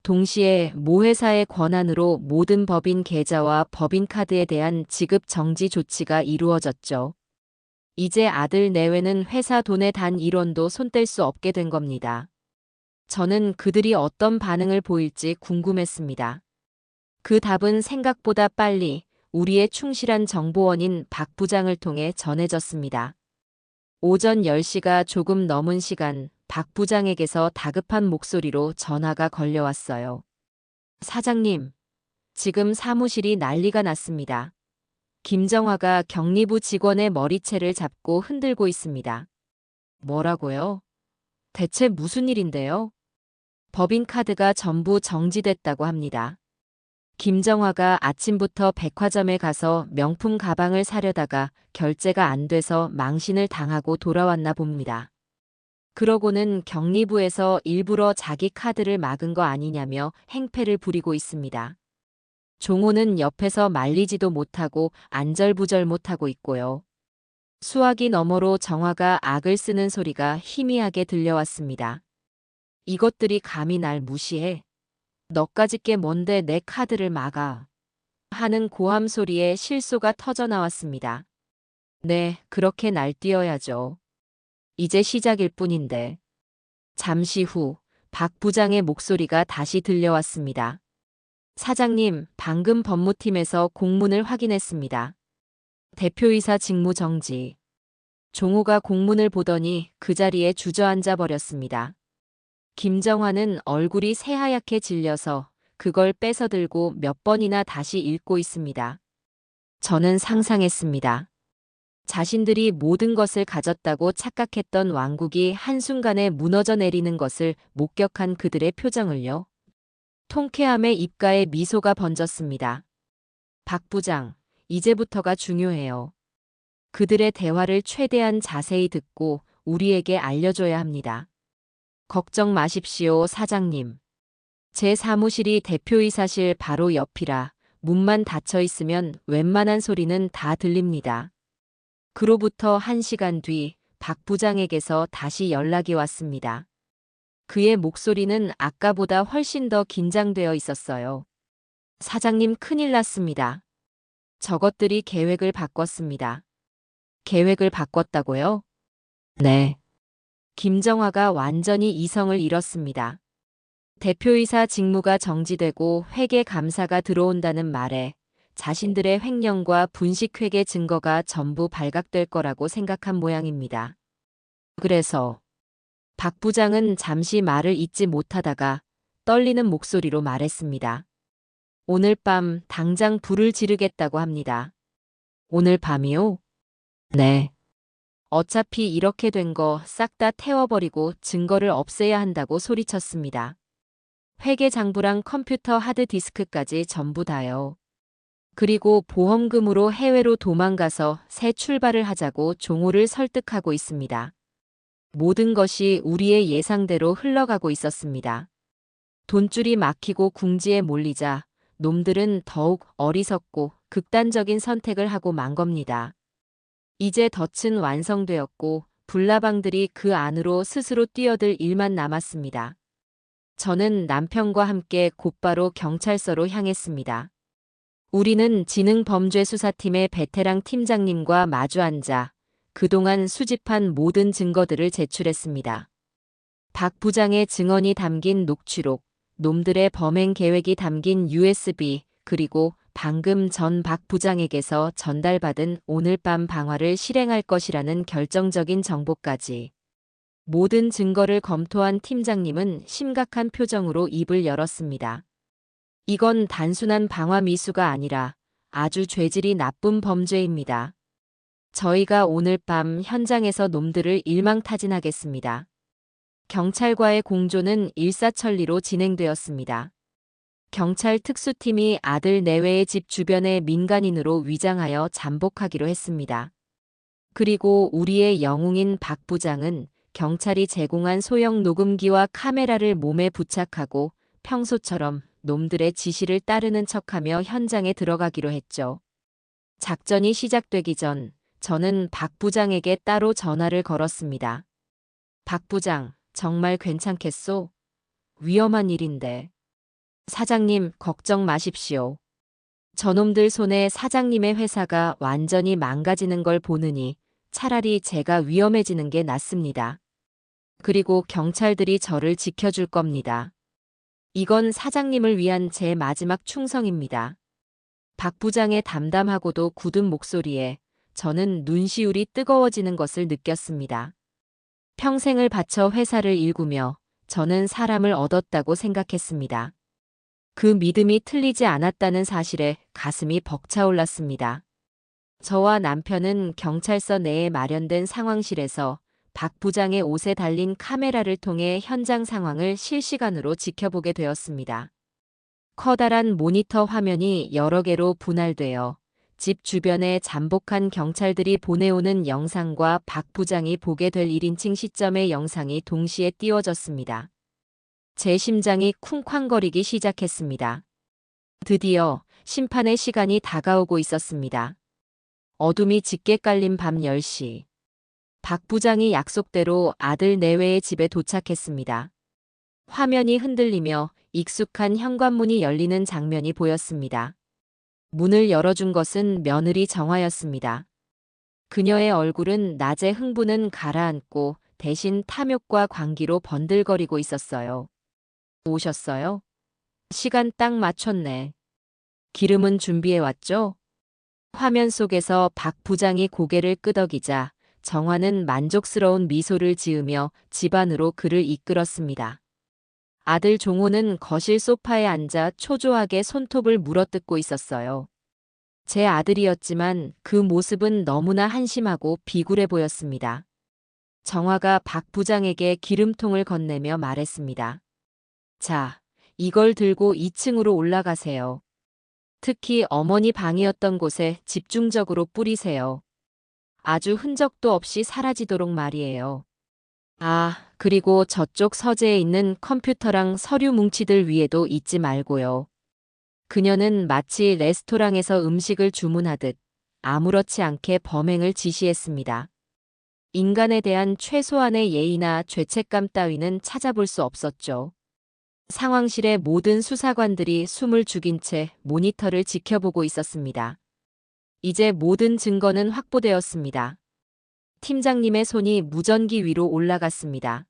동시에 모 회사의 권한으로 모든 법인 계좌와 법인 카드에 대한 지급 정지 조치가 이루어졌죠. 이제 아들 내외는 회사 돈에 단 1원도 손댈 수 없게 된 겁니다. 저는 그들이 어떤 반응을 보일지 궁금했습니다. 그 답은 생각보다 빨리 우리의 충실한 정보원인 박 부장을 통해 전해졌습니다. 오전 10시가 조금 넘은 시간 박 부장에게서 다급한 목소리로 전화가 걸려왔어요. 사장님, 지금 사무실이 난리가 났습니다. 김정화가 경리부 직원의 머리채를 잡고 흔들고 있습니다. 뭐라고요? 대체 무슨 일인데요? 법인카드가 전부 정지됐다고 합니다. 김정화가 아침부터 백화점에 가서 명품 가방을 사려다가 결제가 안 돼서 망신을 당하고 돌아왔나 봅니다. 그러고는 경리부에서 일부러 자기 카드를 막은 거 아니냐며 행패를 부리고 있습니다. 종호는 옆에서 말리지도 못하고 안절부절 못하고 있고요. 수화기 너머로 정화가 악을 쓰는 소리가 희미하게 들려왔습니다. 이것들이 감히 날 무시해? 너까짓 게 뭔데 내 카드를 막아? 하는 고함 소리에 실소가 터져 나왔습니다. 네, 그렇게 날뛰어야죠. 이제 시작일 뿐인데. 잠시 후 박 부장의 목소리가 다시 들려왔습니다. 사장님, 방금 법무팀에서 공문을 확인했습니다. 대표이사 직무 정지. 종호가 공문을 보더니 그 자리에 주저앉아 버렸습니다. 김정화는 얼굴이 새하얗게 질려서 그걸 뺏어들고 몇 번이나 다시 읽고 있습니다. 저는 상상했습니다. 자신들이 모든 것을 가졌다고 착각했던 왕국이 한순간에 무너져 내리는 것을 목격한 그들의 표정을요. 통쾌함에 입가에 미소가 번졌습니다. 박 부장, 이제부터가 중요해요. 그들의 대화를 최대한 자세히 듣고 우리에게 알려줘야 합니다. 걱정 마십시오, 사장님. 제 사무실이 대표이사실 바로 옆이라 문만 닫혀 있으면 웬만한 소리는 다 들립니다. 그로부터 1시간 뒤 박 부장에게서 다시 연락이 왔습니다. 그의 목소리는 아까보다 훨씬 더 긴장되어 있었어요. 사장님, 큰일 났습니다. 저것들이 계획을 바꿨습니다. 계획을 바꿨다고요? 네. 김정화가 완전히 이성을 잃었습니다. 대표이사 직무가 정지되고 회계 감사가 들어온다는 말에 자신들의 횡령과 분식회계 증거가 전부 발각될 거라고 생각한 모양입니다. 그래서 박 부장은 잠시 말을 잇지 못하다가 떨리는 목소리로 말했습니다. 오늘 밤 당장 불을 지르겠다고 합니다. 오늘 밤이요? 네. 어차피 이렇게 된 거 싹 다 태워버리고 증거를 없애야 한다고 소리쳤습니다. 회계장부랑 컴퓨터 하드디스크까지 전부 다요. 그리고 보험금으로 해외로 도망가서 새 출발을 하자고 종호를 설득하고 있습니다. 모든 것이 우리의 예상대로 흘러가고 있었습니다. 돈줄이 막히고 궁지에 몰리자 놈들은 더욱 어리석고 극단적인 선택을 하고 만 겁니다. 이제 덫은 완성되었고 불나방들이 그 안으로 스스로 뛰어들 일만 남았습니다. 저는 남편과 함께 곧바로 경찰서로 향했습니다. 우리는 지능범죄수사팀의 베테랑 팀장님과 마주 앉아 그동안 수집한 모든 증거들을 제출했습니다. 박 부장의 증언이 담긴 녹취록, 놈들의 범행 계획이 담긴 USB, 그리고 방금 전 박 부장에게서 전달받은 오늘 밤 방화를 실행할 것이라는 결정적인 정보까지. 모든 증거를 검토한 팀장님은 심각한 표정으로 입을 열었습니다. 이건 단순한 방화 미수가 아니라 아주 죄질이 나쁜 범죄입니다. 저희가 오늘 밤 현장에서 놈들을 일망타진하겠습니다. 경찰과의 공조는 일사천리로 진행되었습니다. 경찰 특수팀이 아들 내외의 집 주변에 민간인으로 위장하여 잠복하기로 했습니다. 그리고 우리의 영웅인 박 부장은 경찰이 제공한 소형 녹음기와 카메라를 몸에 부착하고 평소처럼 놈들의 지시를 따르는 척하며 현장에 들어가기로 했죠. 작전이 시작되기 전 저는 박 부장에게 따로 전화를 걸었습니다. 박 부장, 정말 괜찮겠소? 위험한 일인데. 사장님, 걱정 마십시오. 저놈들 손에 사장님의 회사가 완전히 망가지는 걸 보느니 차라리 제가 위험해지는 게 낫습니다. 그리고 경찰들이 저를 지켜줄 겁니다. 이건 사장님을 위한 제 마지막 충성입니다. 박 부장의 담담하고도 굳은 목소리에 저는 눈시울이 뜨거워지는 것을 느꼈습니다. 평생을 바쳐 회사를 일구며 저는 사람을 얻었다고 생각했습니다. 그 믿음이 틀리지 않았다는 사실에 가슴이 벅차올랐습니다. 저와 남편은 경찰서 내에 마련된 상황실에서 박 부장의 옷에 달린 카메라를 통해 현장 상황을 실시간으로 지켜보게 되었습니다. 커다란 모니터 화면이 여러 개로 분할되어 집 주변에 잠복한 경찰들이 보내오는 영상과 박 부장이 보게 될 1인칭 시점의 영상이 동시에 띄워졌습니다. 제 심장이 쿵쾅거리기 시작했습니다. 드디어 심판의 시간이 다가오고 있었습니다. 어둠이 짙게 깔린 밤 10시. 박 부장이 약속대로 아들 내외의 집에 도착했습니다. 화면이 흔들리며 익숙한 현관문이 열리는 장면이 보였습니다. 문을 열어준 것은 며느리 정화였습니다. 그녀의 얼굴은 낮의 흥분은 가라앉고 대신 탐욕과 광기로 번들거리고 있었어요. 오셨어요? 시간 딱 맞췄네. 기름은 준비해왔죠? 화면 속에서 박 부장이 고개를 끄덕이자 정화는 만족스러운 미소를 지으며 집 안으로 그를 이끌었습니다. 아들 종호는 거실 소파에 앉아 초조하게 손톱을 물어뜯고 있었어요. 제 아들이었지만 그 모습은 너무나 한심하고 비굴해 보였습니다. 정화가 박 부장에게 기름통을 건네며 말했습니다. 자, 이걸 들고 2층으로 올라가세요. 특히 어머니 방이었던 곳에 집중적으로 뿌리세요. 아주 흔적도 없이 사라지도록 말이에요. 아, 그리고 저쪽 서재에 있는 컴퓨터랑 서류 뭉치들 위에도 잊지 말고요. 그녀는 마치 레스토랑에서 음식을 주문하듯 아무렇지 않게 범행을 지시했습니다. 인간에 대한 최소한의 예의나 죄책감 따위는 찾아볼 수 없었죠. 상황실의 모든 수사관들이 숨을 죽인 채 모니터를 지켜보고 있었습니다. 이제 모든 증거는 확보되었습니다. 팀장님의 손이 무전기 위로 올라갔습니다.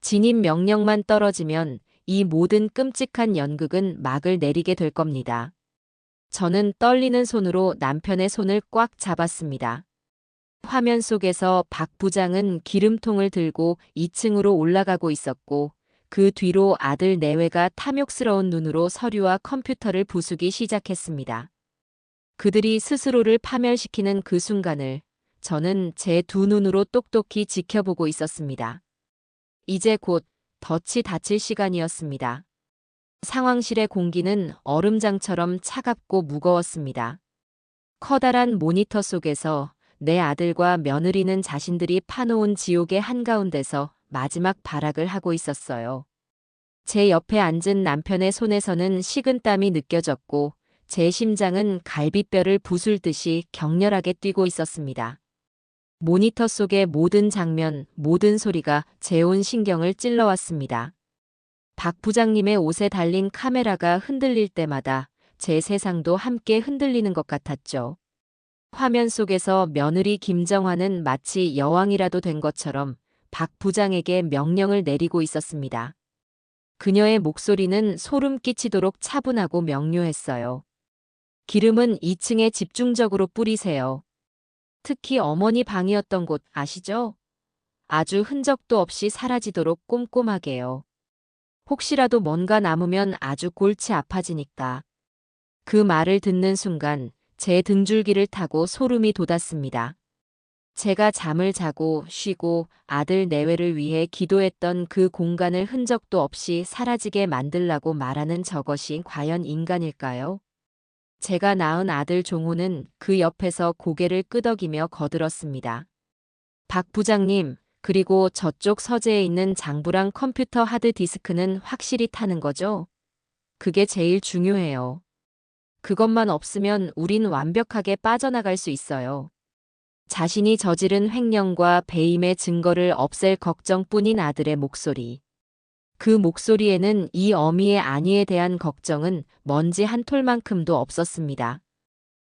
진입 명령만 떨어지면 이 모든 끔찍한 연극은 막을 내리게 될 겁니다. 저는 떨리는 손으로 남편의 손을 꽉 잡았습니다. 화면 속에서 박 부장은 기름통을 들고 2층으로 올라가고 있었고 그 뒤로 아들 내외가 탐욕스러운 눈으로 서류와 컴퓨터를 부수기 시작했습니다. 그들이 스스로를 파멸시키는 그 순간을 저는 제 두 눈으로 똑똑히 지켜보고 있었습니다. 이제 곧 덫이 닫힐 시간이었습니다. 상황실의 공기는 얼음장처럼 차갑고 무거웠습니다. 커다란 모니터 속에서 내 아들과 며느리는 자신들이 파놓은 지옥의 한가운데서 마지막 발악을 하고 있었어요. 제 옆에 앉은 남편의 손에서는 식은땀이 느껴졌고 제 심장은 갈비뼈를 부술듯이 격렬하게 뛰고 있었습니다. 모니터 속의 모든 장면, 모든 소리가 제 온 신경을 찔러왔습니다. 박 부장님의 옷에 달린 카메라가 흔들릴 때마다 제 세상도 함께 흔들리는 것 같았죠. 화면 속에서 며느리 김정화는 마치 여왕이라도 된 것처럼 박 부장에게 명령을 내리고 있었습니다. 그녀의 목소리는 소름 끼치도록 차분하고 명료했어요. 기름은 2층에 집중적으로 뿌리세요. 특히 어머니 방이었던 곳 아시죠? 아주 흔적도 없이 사라지도록 꼼꼼하게요. 혹시라도 뭔가 남으면 아주 골치 아파지니까. 그 말을 듣는 순간 제 등줄기를 타고 소름이 돋았습니다. 제가 잠을 자고 쉬고 아들 내외를 위해 기도했던 그 공간을 흔적도 없이 사라지게 만들라고 말하는 저것이 과연 인간일까요? 제가 낳은 아들 종호는 그 옆에서 고개를 끄덕이며 거들었습니다. 박 부장님, 그리고 저쪽 서재에 있는 장부랑 컴퓨터 하드디스크는 확실히 타는 거죠? 그게 제일 중요해요. 그것만 없으면 우린 완벽하게 빠져나갈 수 있어요. 자신이 저지른 횡령과 배임의 증거를 없앨 걱정뿐인 아들의 목소리. 그 목소리에는 이 어미의 안위에 대한 걱정은 먼지 한 톨만큼도 없었습니다.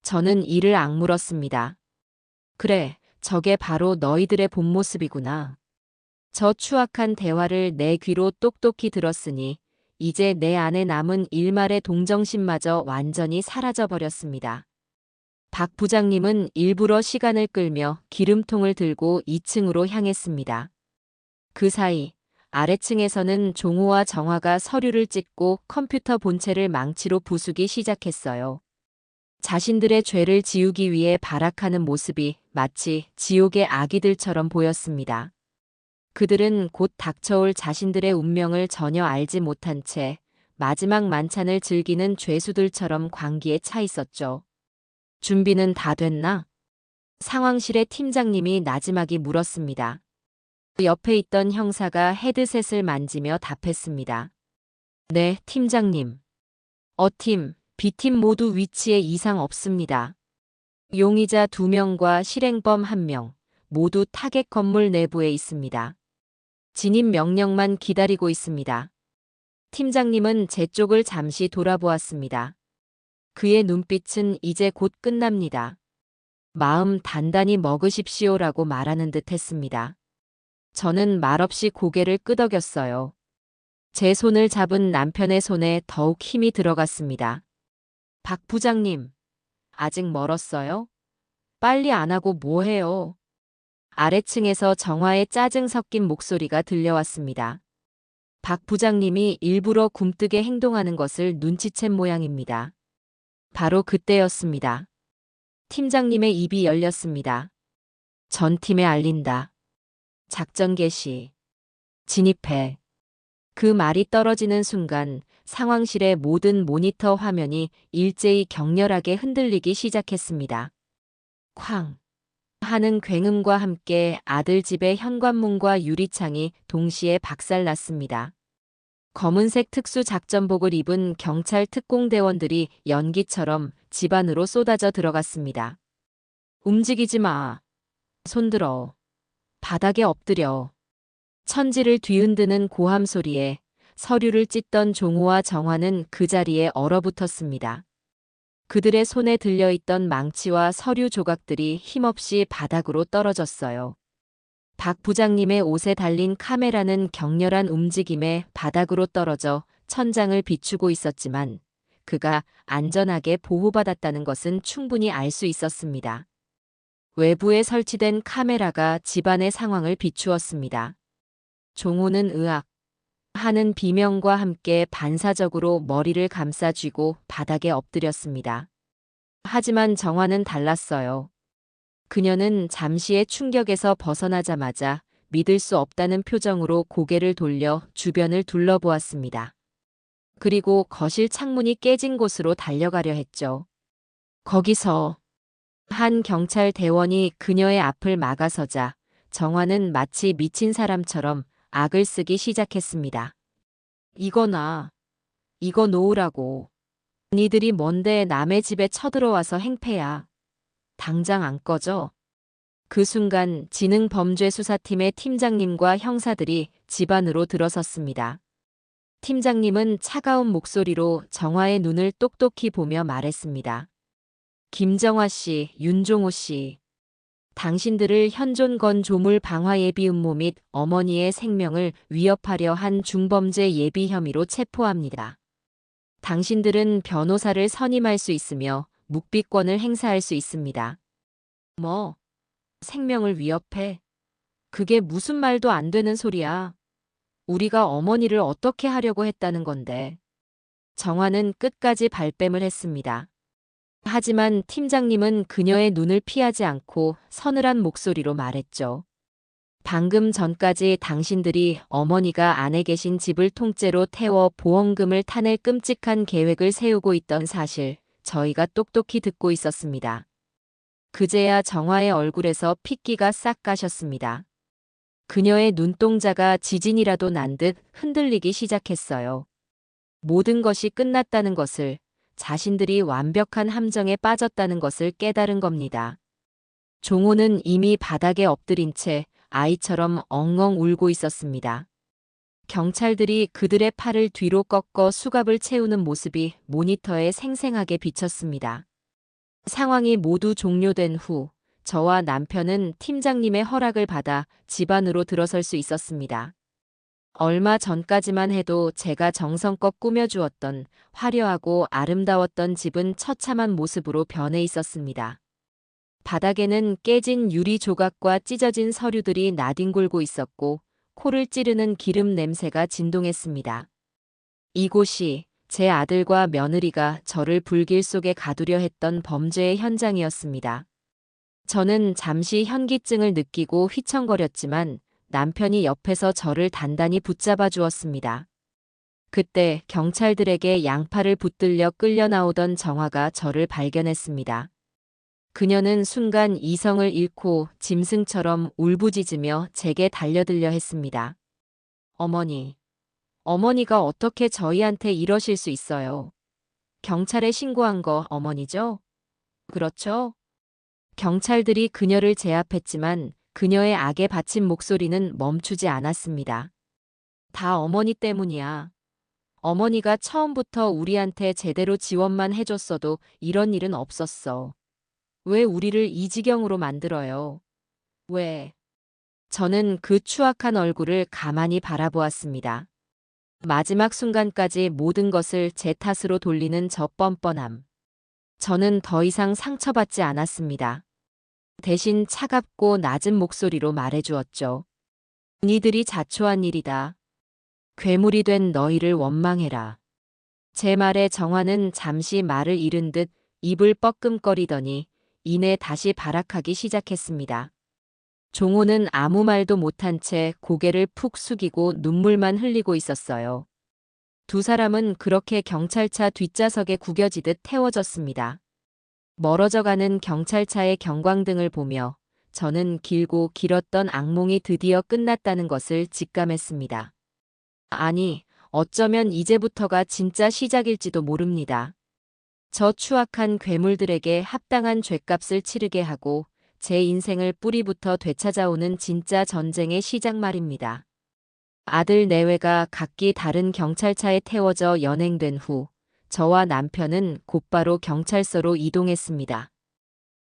저는 이를 악물었습니다. 그래, 저게 바로 너희들의 본 모습이구나. 저 추악한 대화를 내 귀로 똑똑히 들었으니 이제 내 안에 남은 일말의 동정심마저 완전히 사라져버렸습니다. 박 부장님은 일부러 시간을 끌며 기름통을 들고 2층으로 향했습니다. 그 사이 아래층에서는 종호와 정화가 서류를 찢고 컴퓨터 본체를 망치로 부수기 시작했어요. 자신들의 죄를 지우기 위해 발악하는 모습이 마치 지옥의 아기들처럼 보였습니다. 그들은 곧 닥쳐올 자신들의 운명을 전혀 알지 못한 채 마지막 만찬을 즐기는 죄수들처럼 광기에 차 있었죠. 준비는 다 됐나? 상황실의 팀장님이 나지막이 물었습니다. 옆에 있던 형사가 헤드셋을 만지며 답했습니다. 네, 팀장님. A팀, B팀 모두 위치에 이상 없습니다. 용의자 2명과 실행범 1명, 모두 타겟 건물 내부에 있습니다. 진입 명령만 기다리고 있습니다. 팀장님은 제 쪽을 잠시 돌아보았습니다. 그의 눈빛은 이제 곧 끝납니다. 마음 단단히 먹으십시오라고 말하는 듯 했습니다. 저는 말없이 고개를 끄덕였어요. 제 손을 잡은 남편의 손에 더욱 힘이 들어갔습니다. 박 부장님, 아직 멀었어요? 빨리 안 하고 뭐 해요? 아래층에서 정화의 짜증 섞인 목소리가 들려왔습니다. 박 부장님이 일부러 굼뜨게 행동하는 것을 눈치챈 모양입니다. 바로 그때였습니다. 팀장님의 입이 열렸습니다. 전 팀에 알린다. 작전 개시. 진입해. 그 말이 떨어지는 순간 상황실의 모든 모니터 화면이 일제히 격렬하게 흔들리기 시작했습니다. 쾅 하는 굉음과 함께 아들 집의 현관문과 유리창이 동시에 박살났습니다. 검은색 특수작전복을 입은 경찰 특공대원들이 연기처럼 집 안으로 쏟아져 들어갔습니다. 움직이지 마. 손들어. 바닥에 엎드려. 천지를 뒤흔드는 고함 소리에 서류를 찢던 종호와 정화는 그 자리에 얼어붙었습니다. 그들의 손에 들려있던 망치와 서류 조각들이 힘없이 바닥으로 떨어졌어요. 박 부장님의 옷에 달린 카메라는 격렬한 움직임에 바닥으로 떨어져 천장을 비추고 있었지만 그가 안전하게 보호받았다는 것은 충분히 알 수 있었습니다. 외부에 설치된 카메라가 집안의 상황을 비추었습니다. 종호는 으악 하는 비명과 함께 반사적으로 머리를 감싸쥐고 바닥에 엎드렸습니다. 하지만 정화는 달랐어요. 그녀는 잠시의 충격에서 벗어나자마자 믿을 수 없다는 표정으로 고개를 돌려 주변을 둘러보았습니다. 그리고 거실 창문이 깨진 곳으로 달려가려 했죠. 거기서 한 경찰 대원이 그녀의 앞을 막아서자 정화는 마치 미친 사람처럼 악을 쓰기 시작했습니다. 이거 놔. 이거 놓으라고. 니들이 뭔데 남의 집에 쳐들어와서 행패야. 당장 안 꺼져. 그 순간 지능범죄수사팀의 팀장님과 형사들이 집 안으로 들어섰습니다. 팀장님은 차가운 목소리로 정화의 눈을 똑똑히 보며 말했습니다. 김정화 씨, 윤종호 씨. 당신들을 현존 건조물 방화 예비 음모 및 어머니의 생명을 위협하려 한 중범죄 예비 혐의로 체포합니다. 당신들은 변호사를 선임할 수 있으며 묵비권을 행사할 수 있습니다. 뭐, 생명을 위협해? 그게 무슨 말도 안 되는 소리야. 우리가 어머니를 어떻게 하려고 했다는 건데. 정화는 끝까지 발뺌을 했습니다. 하지만 팀장님은 그녀의 눈을 피하지 않고 서늘한 목소리로 말했죠. 방금 전까지 당신들이 어머니가 안에 계신 집을 통째로 태워 보험금을 타낼 끔찍한 계획을 세우고 있던 사실, 저희가 똑똑히 듣고 있었습니다. 그제야 정화의 얼굴에서 핏기가 싹 가셨습니다. 그녀의 눈동자가 지진이라도 난 듯 흔들리기 시작했어요. 모든 것이 끝났다는 것을, 자신들이 완벽한 함정에 빠졌다는 것을 깨달은 겁니다. 종호는 이미 바닥에 엎드린 채 아이처럼 엉엉 울고 있었습니다. 경찰들이 그들의 팔을 뒤로 꺾어 수갑을 채우는 모습이 모니터에 생생하게 비쳤습니다. 상황이 모두 종료된 후 저와 남편은 팀장님의 허락을 받아 집 안으로 들어설 수 있었습니다. 얼마 전까지만 해도 제가 정성껏 꾸며주었던 화려하고 아름다웠던 집은 처참한 모습으로 변해 있었습니다. 바닥에는 깨진 유리 조각과 찢어진 서류들이 나뒹굴고 있었고 코를 찌르는 기름 냄새가 진동했습니다. 이곳이 제 아들과 며느리가 저를 불길 속에 가두려 했던 범죄의 현장이었습니다. 저는 잠시 현기증을 느끼고 휘청거렸지만 남편이 옆에서 저를 단단히 붙잡아 주었습니다. 그때 경찰들에게 양팔을 붙들려 끌려 나오던 정화가 저를 발견했습니다. 그녀는 순간 이성을 잃고 짐승처럼 울부짖으며 제게 달려들려 했습니다. 어머니, 어머니가 어떻게 저희한테 이러실 수 있어요? 경찰에 신고한 거 어머니죠? 그렇죠? 경찰들이 그녀를 제압했지만 그녀의 악에 바친 목소리는 멈추지 않았습니다. 다 어머니 때문이야. 어머니가 처음부터 우리한테 제대로 지원만 해줬어도 이런 일은 없었어. 왜 우리를 이 지경으로 만들어요? 왜? 저는 그 추악한 얼굴을 가만히 바라보았습니다. 마지막 순간까지 모든 것을 제 탓으로 돌리는 저 뻔뻔함. 저는 더 이상 상처받지 않았습니다. 대신 차갑고 낮은 목소리로 말해주었죠. 니들이 자초한 일이다. 괴물이 된 너희를 원망해라. 제 말에 정화는 잠시 말을 잃은 듯 입을 뻐끔거리더니 이내 다시 발악하기 시작했습니다. 종호는 아무 말도 못한 채 고개를 푹 숙이고 눈물만 흘리고 있었어요. 두 사람은 그렇게 경찰차 뒷좌석에 구겨지듯 태워졌습니다. 멀어져가는 경찰차의 경광등을 보며 저는 길고 길었던 악몽이 드디어 끝났다는 것을 직감했습니다. 아니, 어쩌면 이제부터가 진짜 시작일지도 모릅니다. 저 추악한 괴물들에게 합당한 죗값을 치르게 하고 제 인생을 뿌리부터 되찾아오는 진짜 전쟁의 시작 말입니다. 아들 내외가 각기 다른 경찰차에 태워져 연행된 후 저와 남편은 곧바로 경찰서로 이동했습니다.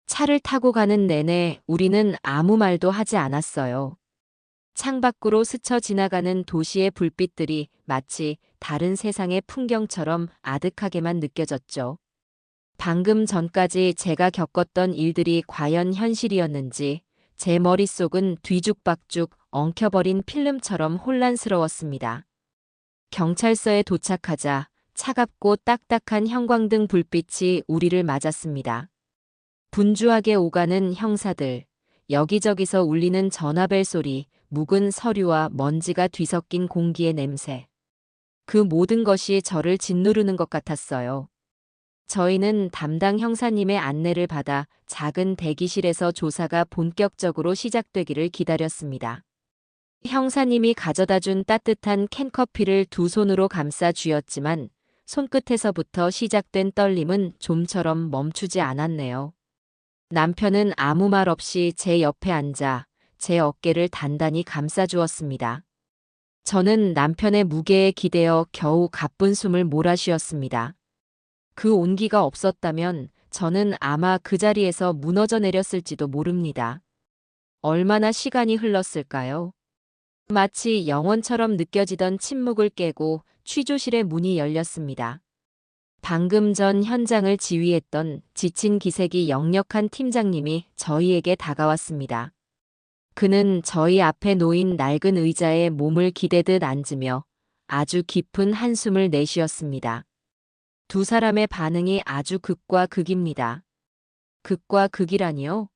차를 타고 가는 내내 우리는 아무 말도 하지 않았어요. 창밖으로 스쳐 지나가는 도시의 불빛들이 마치 다른 세상의 풍경처럼 아득하게만 느껴졌죠. 방금 전까지 제가 겪었던 일들이 과연 현실이었는지 제 머릿속은 뒤죽박죽 엉켜버린 필름처럼 혼란스러웠습니다. 경찰서에 도착하자 차갑고 딱딱한 형광등 불빛이 우리를 맞았습니다. 분주하게 오가는 형사들, 여기저기서 울리는 전화벨 소리, 묵은 서류와 먼지가 뒤섞인 공기의 냄새. 그 모든 것이 저를 짓누르는 것 같았어요. 저희는 담당 형사님의 안내를 받아 작은 대기실에서 조사가 본격적으로 시작되기를 기다렸습니다. 형사님이 가져다 준 따뜻한 캔커피를 두 손으로 감싸 쥐었지만 손끝에서부터 시작된 떨림은 좀처럼 멈추지 않았네요. 남편은 아무 말 없이 제 옆에 앉아 제 어깨를 단단히 감싸 주었습니다. 저는 남편의 무게에 기대어 겨우 가쁜 숨을 몰아쉬었습니다. 그 온기가 없었다면 저는 아마 그 자리에서 무너져 내렸을지도 모릅니다. 얼마나 시간이 흘렀을까요? 마치 영원처럼 느껴지던 침묵을 깨고 취조실의 문이 열렸습니다. 방금 전 현장을 지휘했던 지친 기색이 역력한 팀장님이 저희에게 다가왔습니다. 그는 저희 앞에 놓인 낡은 의자에 몸을 기대듯 앉으며 아주 깊은 한숨을 내쉬었습니다. 두 사람의 반응이 아주 극과 극입니다. 극과 극이라니요?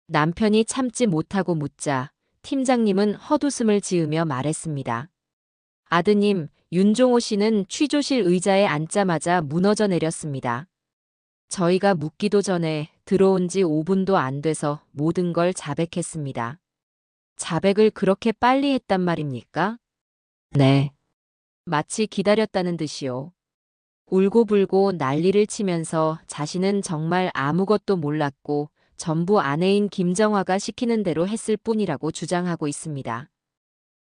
남편이 참지 못하고 묻자 팀장님은 헛웃음을 지으며 말했습니다. 아드님, 윤종호 씨는 취조실 의자에 앉자마자 무너져 내렸습니다. 저희가 묻기도 전에 들어온 지 5분도 안 돼서 모든 걸 자백했습니다. 자백을 그렇게 빨리 했단 말입니까? 네. 마치 기다렸다는 듯이요. 울고불고 난리를 치면서 자신은 정말 아무것도 몰랐고 전부 아내인 김정화가 시키는 대로 했을 뿐이라고 주장하고 있습니다.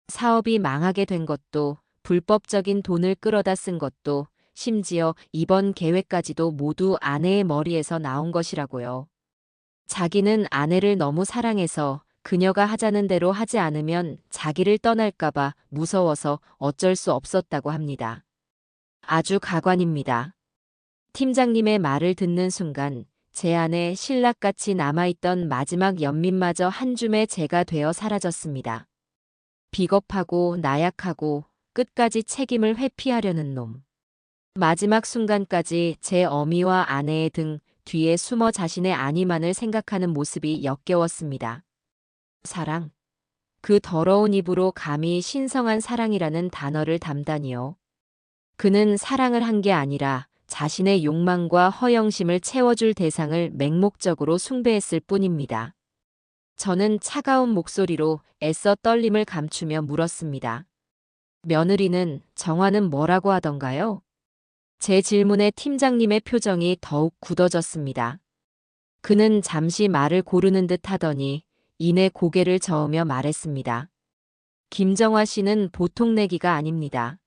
사업이 망하게 된 것도, 불법적인 돈을 끌어다 쓴 것도, 심지어 이번 계획까지도 모두 아내의 머리에서 나온 것이라고요. 자기는 아내를 너무 사랑해서 그녀가 하자는 대로 하지 않으면 자기를 떠날까봐 무서워서 어쩔 수 없었다고 합니다. 아주 가관입니다. 팀장님의 말을 듣는 순간 제 안에 신락같이 남아있던 마지막 연민마저 한 줌의 재가 되어 사라졌습니다. 비겁하고 나약하고 끝까지 책임을 회피하려는 놈. 마지막 순간까지 제 어미와 아내의 등 뒤에 숨어 자신의 안위만을 생각하는 모습이 역겨웠습니다. 사랑. 그 더러운 입으로 감히 신성한 사랑이라는 단어를 담다니요. 그는 사랑을 한 게 아니라 자신의 욕망과 허영심을 채워줄 대상을 맹목적으로 숭배했을 뿐입니다. 저는 차가운 목소리로 애써 떨림을 감추며 물었습니다. 며느리는 정화는 뭐라고 하던가요? 제 질문에 팀장님의 표정이 더욱 굳어졌습니다. 그는 잠시 말을 고르는 듯 하더니 이내 고개를 저으며 말했습니다. 김정화 씨는 보통 내기가 아닙니다.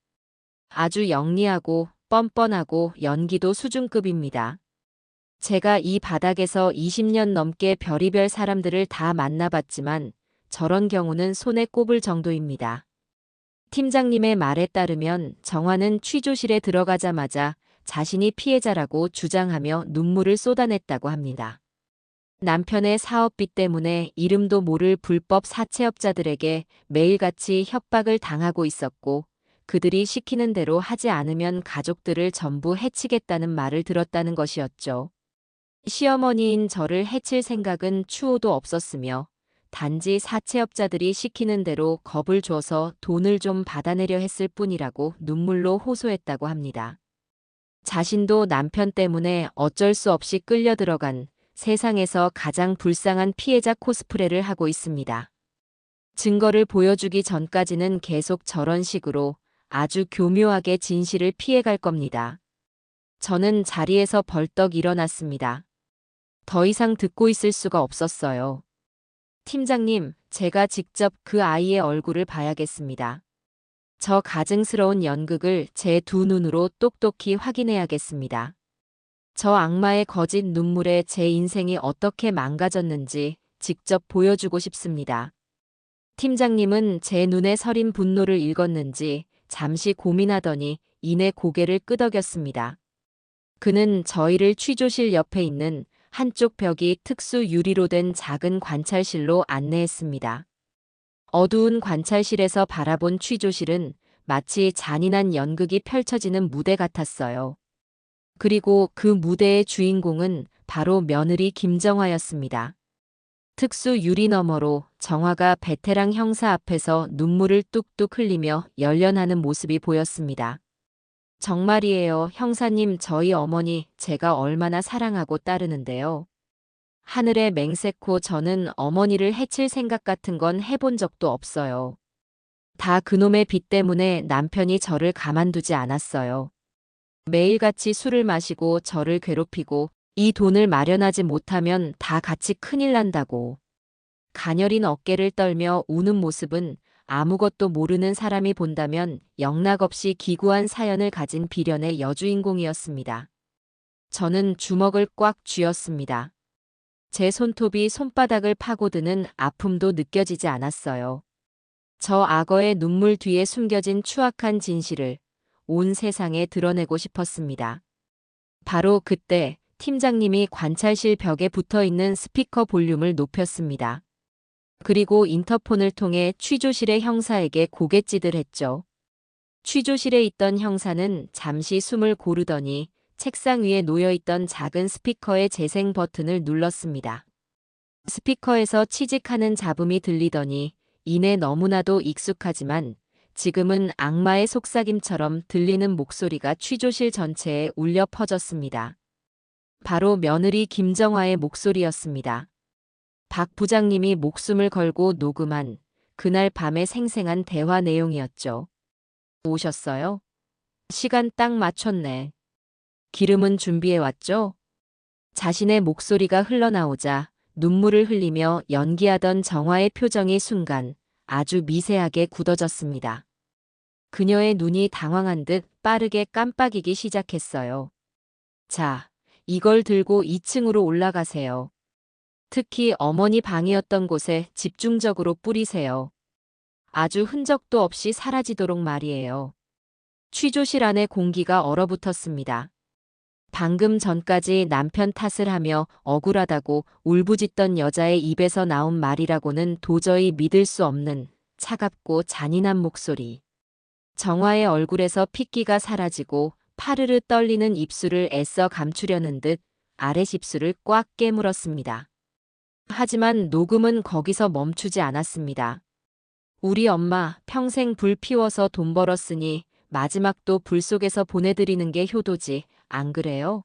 아주 영리하고 뻔뻔하고 연기도 수준급입니다. 제가 이 바닥에서 20년 넘게 별의별 사람들을 다 만나봤지만 저런 경우는 손에 꼽을 정도입니다. 팀장님의 말에 따르면 정화는 취조실에 들어가자마자 자신이 피해자라고 주장하며 눈물을 쏟아냈다고 합니다. 남편의 사업비 때문에 이름도 모를 불법 사채업자들에게 매일같이 협박을 당하고 있었고 그들이 시키는 대로 하지 않으면 가족들을 전부 해치겠다는 말을 들었다는 것이었죠. 시어머니인 저를 해칠 생각은 추호도 없었으며 단지 사채업자들이 시키는 대로 겁을 줘서 돈을 좀 받아내려 했을 뿐이라고 눈물로 호소했다고 합니다. 자신도 남편 때문에 어쩔 수 없이 끌려 들어간 세상에서 가장 불쌍한 피해자 코스프레를 하고 있습니다. 증거를 보여주기 전까지는 계속 저런 식으로 아주 교묘하게 진실을 피해갈 겁니다. 저는 자리에서 벌떡 일어났습니다. 더 이상 듣고 있을 수가 없었어요. 팀장님, 제가 직접 그 아이의 얼굴을 봐야겠습니다. 저 가증스러운 연극을 제 두 눈으로 똑똑히 확인해야겠습니다. 저 악마의 거짓 눈물에 제 인생이 어떻게 망가졌는지 직접 보여주고 싶습니다. 팀장님은 제 눈에 서린 분노를 읽었는지 잠시 고민하더니 이내 고개를 끄덕였습니다. 그는 저희를 취조실 옆에 있는 한쪽 벽이 특수 유리로 된 작은 관찰실로 안내했습니다. 어두운 관찰실에서 바라본 취조실은 마치 잔인한 연극이 펼쳐지는 무대 같았어요. 그리고 그 무대의 주인공은 바로 며느리 김정화였습니다. 특수 유리 너머로 정화가 베테랑 형사 앞에서 눈물을 뚝뚝 흘리며 열연하는 모습이 보였습니다. 정말이에요, 형사님. 저희 어머니 제가 얼마나 사랑하고 따르는데요. 하늘에 맹세코 저는 어머니를 해칠 생각 같은 건 해본 적도 없어요. 다 그놈의 빚 때문에 남편이 저를 가만두지 않았어요. 매일같이 술을 마시고 저를 괴롭히고 이 돈을 마련하지 못하면 다 같이 큰일 난다고. 가녀린 어깨를 떨며 우는 모습은 아무것도 모르는 사람이 본다면 영락없이 기구한 사연을 가진 비련의 여주인공이었습니다. 저는 주먹을 꽉 쥐었습니다. 제 손톱이 손바닥을 파고드는 아픔도 느껴지지 않았어요. 저 악어의 눈물 뒤에 숨겨진 추악한 진실을 온 세상에 드러내고 싶었습니다. 바로 그때 팀장님이 관찰실 벽에 붙어 있는 스피커 볼륨을 높였습니다. 그리고 인터폰을 통해 취조실의 형사에게 고갯짓을 했죠. 취조실에 있던 형사는 잠시 숨을 고르더니 책상 위에 놓여있던 작은 스피커의 재생 버튼을 눌렀습니다. 스피커에서 치직하는 잡음이 들리더니 이내 너무나도 익숙하지만 지금은 악마의 속삭임처럼 들리는 목소리가 취조실 전체에 울려 퍼졌습니다. 바로 며느리 김정화의 목소리였습니다. 박 부장님이 목숨을 걸고 녹음한 그날 밤의 생생한 대화 내용이었죠. 오셨어요? 시간 딱 맞췄네. 기름은 준비해왔죠? 자신의 목소리가 흘러나오자 눈물을 흘리며 연기하던 정화의 표정이 순간 아주 미세하게 굳어졌습니다. 그녀의 눈이 당황한 듯 빠르게 깜빡이기 시작했어요. 자, 이걸 들고 2층으로 올라가세요. 특히 어머니 방이었던 곳에 집중적으로 뿌리세요. 아주 흔적도 없이 사라지도록 말이에요. 취조실 안의 공기가 얼어붙었습니다. 방금 전까지 남편 탓을 하며 억울하다고 울부짖던 여자의 입에서 나온 말이라고는 도저히 믿을 수 없는 차갑고 잔인한 목소리. 정화의 얼굴에서 핏기가 사라지고 파르르 떨리는 입술을 애써 감추려는 듯 아랫입술을 꽉 깨물었습니다. 하지만 녹음은 거기서 멈추지 않았습니다. 우리 엄마 평생 불 피워서 돈 벌었으니 마지막도 불 속에서 보내드리는 게 효도지, 안 그래요?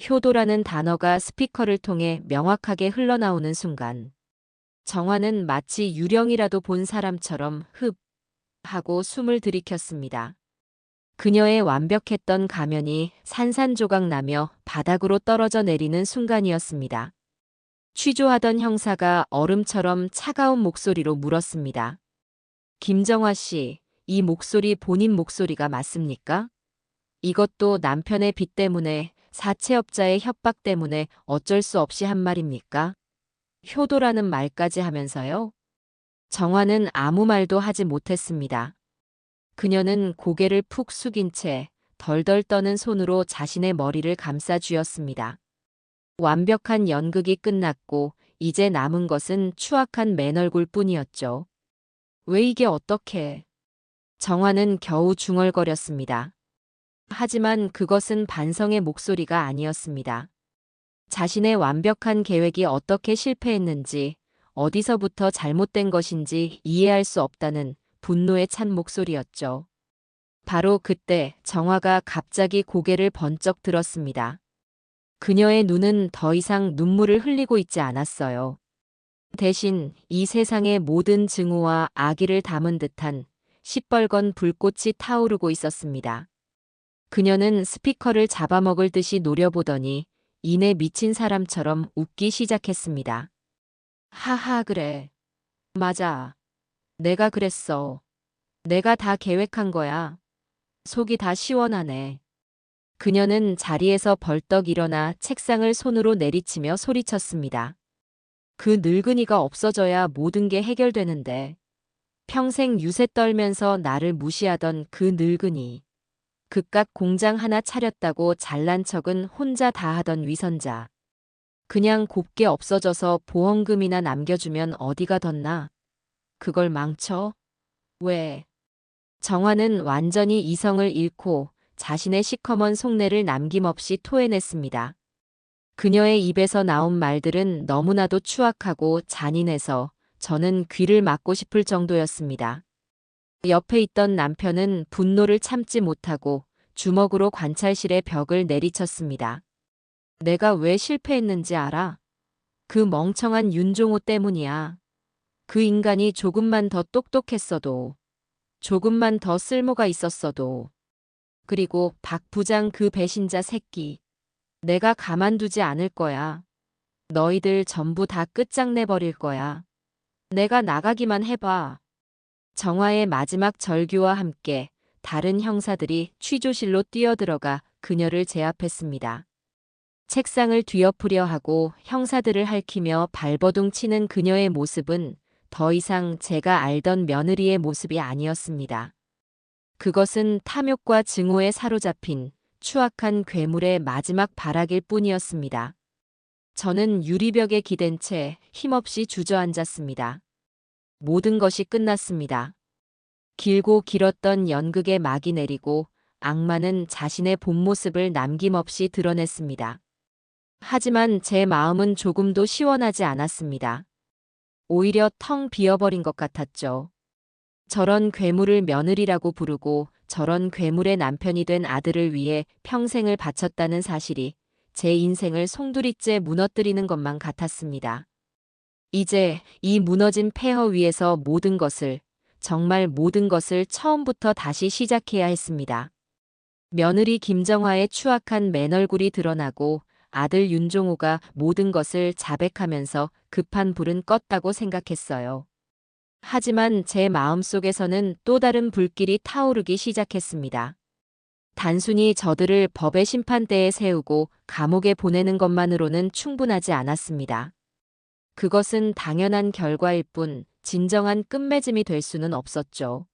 효도라는 단어가 스피커를 통해 명확하게 흘러나오는 순간 정화는 마치 유령이라도 본 사람처럼 흡 하고 숨을 들이켰습니다. 그녀의 완벽했던 가면이 산산조각 나며 바닥으로 떨어져 내리는 순간이었습니다. 취조하던 형사가 얼음처럼 차가운 목소리로 물었습니다. 김정화 씨, 이 목소리 본인 목소리가 맞습니까? 이것도 남편의 빚 때문에 사채업자의 협박 때문에 어쩔 수 없이 한 말입니까? 효도라는 말까지 하면서요? 정화는 아무 말도 하지 못했습니다. 그녀는 고개를 푹 숙인 채 덜덜 떠는 손으로 자신의 머리를 감싸 쥐었습니다. 완벽한 연극이 끝났고 이제 남은 것은 추악한 맨얼굴 뿐이었죠. 왜 이게 어떻게? 정화는 겨우 중얼거렸습니다. 하지만 그것은 반성의 목소리가 아니었습니다. 자신의 완벽한 계획이 어떻게 실패했는지, 어디서부터 잘못된 것인지 이해할 수 없다는 분노에 찬 목소리였죠. 바로 그때 정화가 갑자기 고개를 번쩍 들었습니다. 그녀의 눈은 더 이상 눈물을 흘리고 있지 않았어요. 대신 이 세상의 모든 증오와 악의를 담은 듯한 시뻘건 불꽃이 타오르고 있었습니다. 그녀는 스피커를 잡아먹을 듯이 노려보더니 이내 미친 사람처럼 웃기 시작했습니다. 하하 그래. 맞아. 내가 그랬어. 내가 다 계획한 거야. 속이 다 시원하네. 그녀는 자리에서 벌떡 일어나 책상을 손으로 내리치며 소리쳤습니다. 그 늙은이가 없어져야 모든 게 해결되는데. 평생 유세 떨면서 나를 무시하던 그 늙은이. 그깟 공장 하나 차렸다고 잘난 척은 혼자 다 하던 위선자. 그냥 곱게 없어져서 보험금이나 남겨주면 어디가 덧나. 그걸 망쳐? 왜? 정화는 완전히 이성을 잃고 자신의 시커먼 속내를 남김없이 토해냈습니다. 그녀의 입에서 나온 말들은 너무나도 추악하고 잔인해서 저는 귀를 막고 싶을 정도였습니다. 옆에 있던 남편은 분노를 참지 못하고 주먹으로 관찰실의 벽을 내리쳤습니다. 내가 왜 실패했는지 알아? 그 멍청한 윤종호 때문이야. 그 인간이 조금만 더 똑똑했어도, 조금만 더 쓸모가 있었어도, 그리고 박 부장 그 배신자 새끼. 내가 가만두지 않을 거야. 너희들 전부 다 끝장내버릴 거야. 내가 나가기만 해봐. 정화의 마지막 절규와 함께 다른 형사들이 취조실로 뛰어들어가 그녀를 제압했습니다. 책상을 뒤엎으려 하고 형사들을 핥히며 발버둥 치는 그녀의 모습은 더 이상 제가 알던 며느리의 모습이 아니었습니다. 그것은 탐욕과 증오에 사로잡힌 추악한 괴물의 마지막 발악일 뿐이었습니다. 저는 유리벽에 기댄 채 힘없이 주저앉았습니다. 모든 것이 끝났습니다. 길고 길었던 연극의 막이 내리고 악마는 자신의 본 모습을 남김없이 드러냈습니다. 하지만 제 마음은 조금도 시원하지 않았습니다. 오히려 텅 비어버린 것 같았죠. 저런 괴물을 며느리라고 부르고 저런 괴물의 남편이 된 아들을 위해 평생을 바쳤다는 사실이 제 인생을 송두리째 무너뜨리는 것만 같았습니다. 이제 이 무너진 폐허 위에서 모든 것을, 정말 모든 것을 처음부터 다시 시작해야 했습니다. 며느리 김정화의 추악한 맨얼굴이 드러나고 아들 윤종호가 모든 것을 자백하면서 급한 불은 껐다고 생각했어요. 하지만 제 마음속에서는 또 다른 불길이 타오르기 시작했습니다. 단순히 저들을 법의 심판대에 세우고 감옥에 보내는 것만으로는 충분하지 않았습니다. 그것은 당연한 결과일 뿐 진정한 끝맺음이 될 수는 없었죠.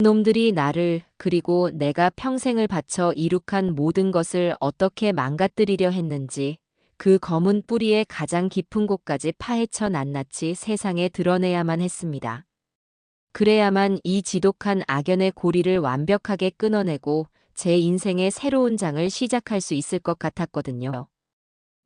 놈들이 나를, 그리고 내가 평생을 바쳐 이룩한 모든 것을 어떻게 망가뜨리려 했는지 그 검은 뿌리의 가장 깊은 곳까지 파헤쳐 낱낱이 세상에 드러내야만 했습니다. 그래야만 이 지독한 악연의 고리를 완벽하게 끊어내고 제 인생의 새로운 장을 시작할 수 있을 것 같았거든요.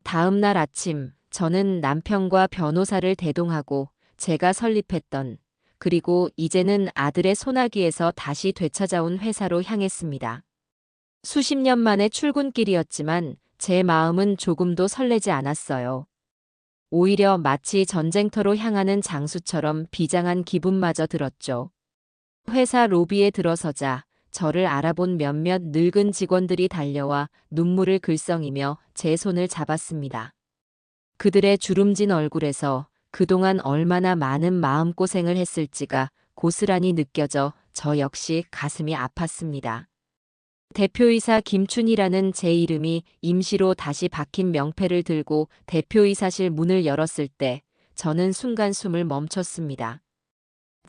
다음 날 아침, 저는 남편과 변호사를 대동하고 제가 설립했던, 그리고 이제는 아들의 소나기에서 다시 되찾아온 회사로 향했습니다. 수십 년 만의 출근길이었지만 제 마음은 조금도 설레지 않았어요. 오히려 마치 전쟁터로 향하는 장수처럼 비장한 기분마저 들었죠. 회사 로비에 들어서자 저를 알아본 몇몇 늙은 직원들이 달려와 눈물을 글썽이며 제 손을 잡았습니다. 그들의 주름진 얼굴에서 그동안 얼마나 많은 마음고생을 했을지가 고스란히 느껴져 저 역시 가슴이 아팠습니다. 대표이사 김춘이라는 제 이름이 임시로 다시 박힌 명패를 들고 대표이사실 문을 열었을 때 저는 순간 숨을 멈췄습니다.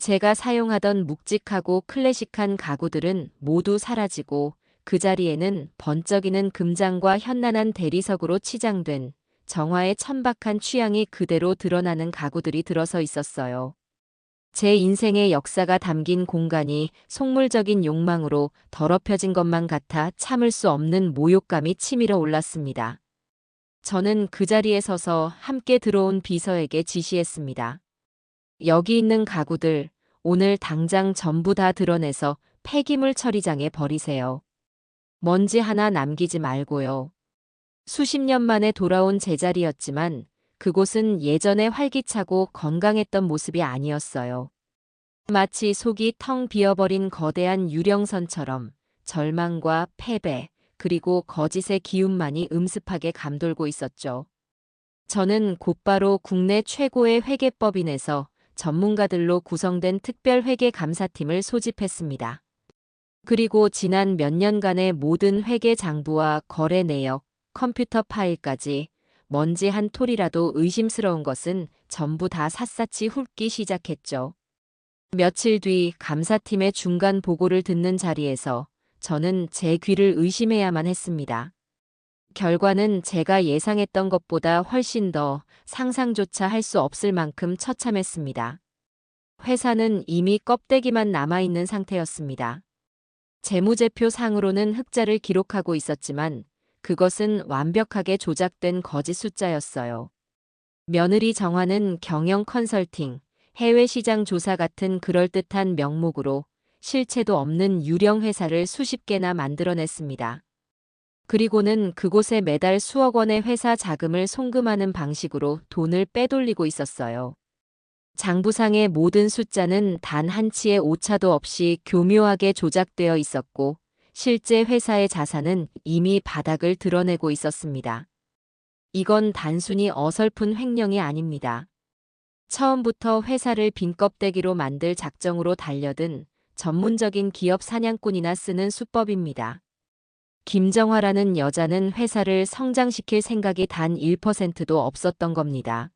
제가 사용하던 묵직하고 클래식한 가구들은 모두 사라지고 그 자리에는 번쩍이는 금장과 현란한 대리석으로 치장된 정화의 천박한 취향이 그대로 드러나는 가구들이 들어서 있었어요. 제 인생의 역사가 담긴 공간이 속물적인 욕망으로 더럽혀진 것만 같아 참을 수 없는 모욕감이 치밀어 올랐습니다. 저는 그 자리에 서서 함께 들어온 비서에게 지시했습니다. 여기 있는 가구들, 오늘 당장 전부 다 드러내서 폐기물 처리장에 버리세요. 먼지 하나 남기지 말고요. 수십 년 만에 돌아온 제자리였지만 그곳은 예전에 활기차고 건강했던 모습이 아니었어요. 마치 속이 텅 비어버린 거대한 유령선처럼 절망과 패배, 그리고 거짓의 기운만이 음습하게 감돌고 있었죠. 저는 곧바로 국내 최고의 회계법인에서 전문가들로 구성된 특별회계감사팀을 소집했습니다. 그리고 지난 몇 년간의 모든 회계 장부와 거래 내역, 컴퓨터 파일까지 먼지 한 톨이라도 의심스러운 것은 전부 다 샅샅이 훑기 시작했죠. 며칠 뒤 감사팀의 중간 보고를 듣는 자리에서 저는 제 귀를 의심해야만 했습니다. 결과는 제가 예상했던 것보다 훨씬 더 상상조차 할 수 없을 만큼 처참했습니다. 회사는 이미 껍데기만 남아있는 상태였습니다. 재무제표 상으로는 흑자를 기록하고 있었지만 그것은 완벽하게 조작된 거짓 숫자였어요. 며느리 정화는 경영 컨설팅, 해외 시장 조사 같은 그럴듯한 명목으로 실체도 없는 유령 회사를 수십 개나 만들어냈습니다. 그리고는 그곳에 매달 수억 원의 회사 자금을 송금하는 방식으로 돈을 빼돌리고 있었어요. 장부상의 모든 숫자는 단 한 치의 오차도 없이 교묘하게 조작되어 있었고 실제 회사의 자산은 이미 바닥을 드러내고 있었습니다. 이건 단순히 어설픈 횡령이 아닙니다. 처음부터 회사를 빈껍데기로 만들 작정으로 달려든 전문적인 기업 사냥꾼이나 쓰는 수법입니다. 김정화라는 여자는 회사를 성장시킬 생각이 단 1%도 없었던 겁니다.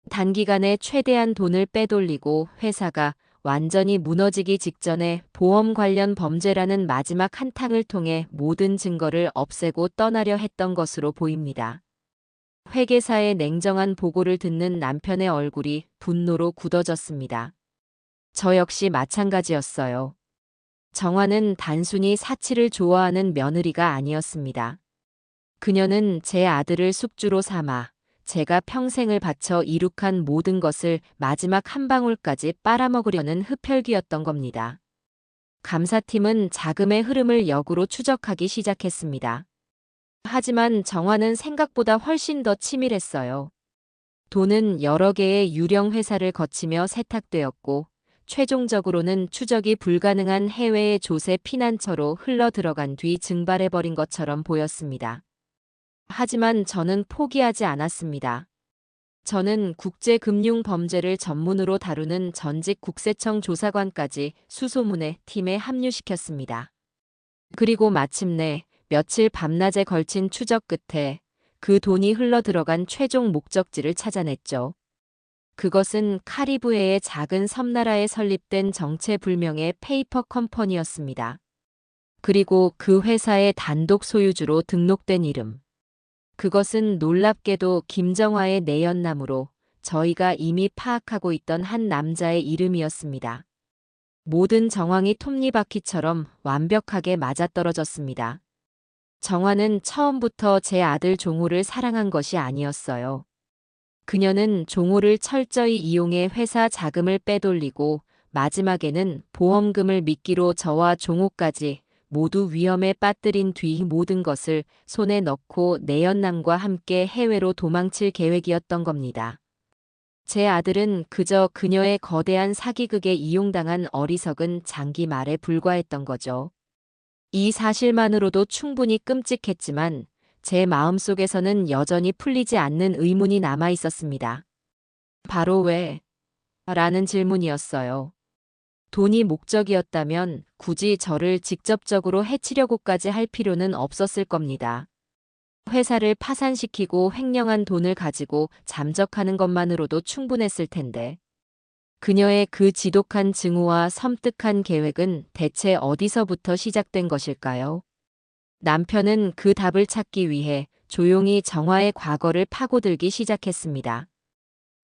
단기간에 최대한 돈을 빼돌리고 회사가 완전히 무너지기 직전에 보험 관련 범죄라는 마지막 한탕을 통해 모든 증거를 없애고 떠나려 했던 것으로 보입니다. 회계사의 냉정한 보고를 듣는 남편의 얼굴이 분노로 굳어졌습니다. 저 역시 마찬가지였어요. 정화는 단순히 사치를 좋아하는 며느리가 아니었습니다. 그녀는 제 아들을 숙주로 삼아 제가 평생을 바쳐 이룩한 모든 것을 마지막 한 방울까지 빨아먹으려는 흡혈귀였던 겁니다. 감사팀은 자금의 흐름을 역으로 추적하기 시작했습니다. 하지만 정화는 생각보다 훨씬 더 치밀했어요. 돈은 여러 개의 유령 회사를 거치며 세탁되었고 최종적으로는 추적이 불가능한 해외의 조세 피난처로 흘러들어간 뒤 증발해버린 것처럼 보였습니다. 하지만 저는 포기하지 않았습니다. 저는 국제금융범죄를 전문으로 다루는 전직 국세청 조사관까지 수소문의 팀에 합류시켰습니다. 그리고 마침내 며칠 밤낮에 걸친 추적 끝에 그 돈이 흘러들어간 최종 목적지를 찾아냈죠. 그것은 카리브해의 작은 섬나라에 설립된 정체불명의 페이퍼 컴퍼니였습니다. 그리고 그 회사의 단독 소유주로 등록된 이름. 그것은 놀랍게도 김정화의 내연남으로 저희가 이미 파악하고 있던 한 남자의 이름이었습니다. 모든 정황이 톱니바퀴처럼 완벽하게 맞아떨어졌습니다. 정화는 처음부터 제 아들 종호를 사랑한 것이 아니었어요. 그녀는 종호를 철저히 이용해 회사 자금을 빼돌리고 마지막에는 보험금을 미끼로 저와 종호까지 모두 위험에 빠뜨린 뒤 모든 것을 손에 넣고 내연남과 함께 해외로 도망칠 계획이었던 겁니다. 제 아들은 그저 그녀의 거대한 사기극에 이용당한 어리석은 장기 말에 불과했던 거죠. 이 사실만으로도 충분히 끔찍했지만 제 마음속에서는 여전히 풀리지 않는 의문이 남아 있었습니다. 바로 왜? 라는 질문이었어요. 돈이 목적이었다면 굳이 저를 직접적으로 해치려고까지 할 필요는 없었을 겁니다. 회사를 파산시키고 횡령한 돈을 가지고 잠적하는 것만으로도 충분했을 텐데. 그녀의 그 지독한 증오와 섬뜩한 계획은 대체 어디서부터 시작된 것일까요? 남편은 그 답을 찾기 위해 조용히 정화의 과거를 파고들기 시작했습니다.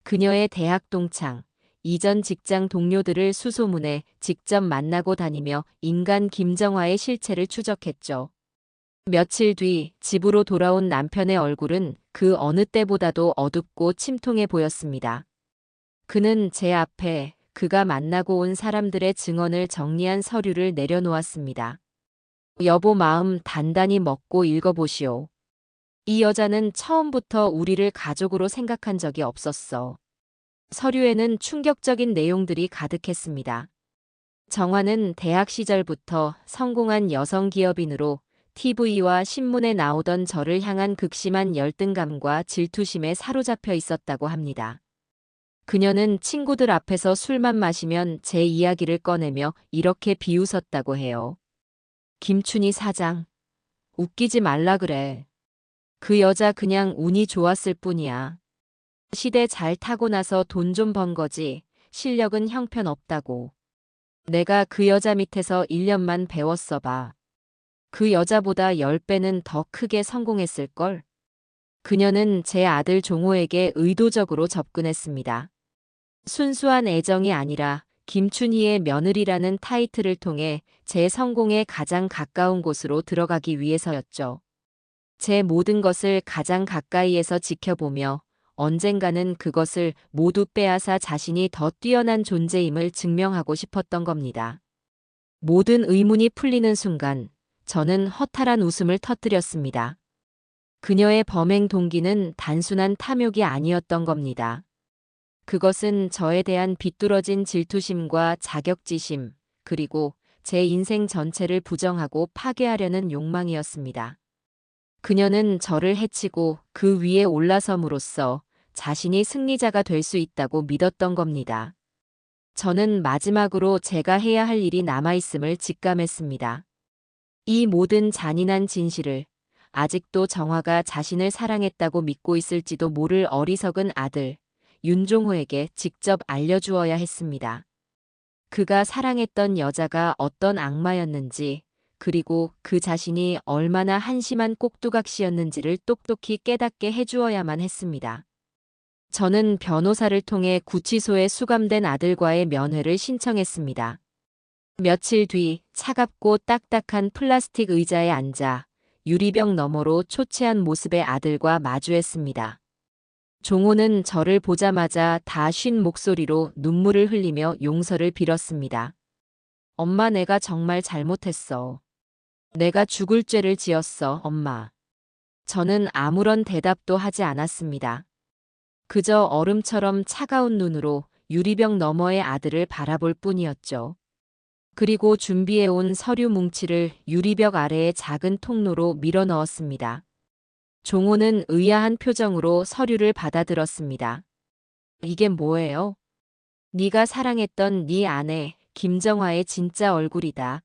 그녀의 대학 동창, 이전 직장 동료들을 수소문해 직접 만나고 다니며 인간 김정화의 실체를 추적했죠. 며칠 뒤 집으로 돌아온 남편의 얼굴은 그 어느 때보다도 어둡고 침통해 보였습니다. 그는 제 앞에 그가 만나고 온 사람들의 증언을 정리한 서류를 내려놓았습니다. 여보 마음 단단히 먹고 읽어보시오. 이 여자는 처음부터 우리를 가족으로 생각한 적이 없었어. 서류에는 충격적인 내용들이 가득했습니다. 정화는 대학 시절부터 성공한 여성 기업인으로 TV와 신문에 나오던 저를 향한 극심한 열등감과 질투심에 사로잡혀 있었다고 합니다. 그녀는 친구들 앞에서 술만 마시면 제 이야기를 꺼내며 이렇게 비웃었다고 해요. 김춘희 사장, 웃기지 말라 그래. 그 여자 그냥 운이 좋았을 뿐이야. 시대 잘 타고 나서 돈 좀 번 거지 실력은 형편없다고. 내가 그 여자 밑에서 1년만 배웠어 봐. 그 여자보다 10배는 더 크게 성공했을걸. 그녀는 제 아들 종호에게 의도적으로 접근했습니다. 순수한 애정이 아니라 김춘희의 며느리라는 타이틀을 통해 제 성공에 가장 가까운 곳으로 들어가기 위해서였죠. 제 모든 것을 가장 가까이에서 지켜보며 언젠가는 그것을 모두 빼앗아 자신이 더 뛰어난 존재임을 증명하고 싶었던 겁니다. 모든 의문이 풀리는 순간 저는 허탈한 웃음을 터뜨렸습니다. 그녀의 범행 동기는 단순한 탐욕이 아니었던 겁니다. 그것은 저에 대한 비뚤어진 질투심과 자격지심, 그리고 제 인생 전체를 부정하고 파괴하려는 욕망이었습니다. 그녀는 저를 해치고 그 위에 올라섬으로써 자신이 승리자가 될 수 있다고 믿었던 겁니다. 저는 마지막으로 제가 해야 할 일이 남아있음을 직감했습니다. 이 모든 잔인한 진실을 아직도 정화가 자신을 사랑했다고 믿고 있을지도 모를 어리석은 아들, 윤종호에게 직접 알려주어야 했습니다. 그가 사랑했던 여자가 어떤 악마였는지, 그리고 그 자신이 얼마나 한심한 꼭두각시였는지를 똑똑히 깨닫게 해주어야만 했습니다. 저는 변호사를 통해 구치소에 수감된 아들과의 면회를 신청했습니다. 며칠 뒤 차갑고 딱딱한 플라스틱 의자에 앉아 유리병 너머로 초췌한 모습의 아들과 마주했습니다. 종호는 저를 보자마자 다 쉰 목소리로 눈물을 흘리며 용서를 빌었습니다. 엄마, 내가 정말 잘못했어. 내가 죽을 죄를 지었어, 엄마. 저는 아무런 대답도 하지 않았습니다. 그저 얼음처럼 차가운 눈으로 유리병 너머의 아들을 바라볼 뿐이었죠. 그리고 준비해온 서류 뭉치를 유리벽 아래의 작은 통로로 밀어 넣었습니다. 종호는 의아한 표정으로 서류를 받아들었습니다. 이게 뭐예요? 네가 사랑했던 네 아내 김정화의 진짜 얼굴이다.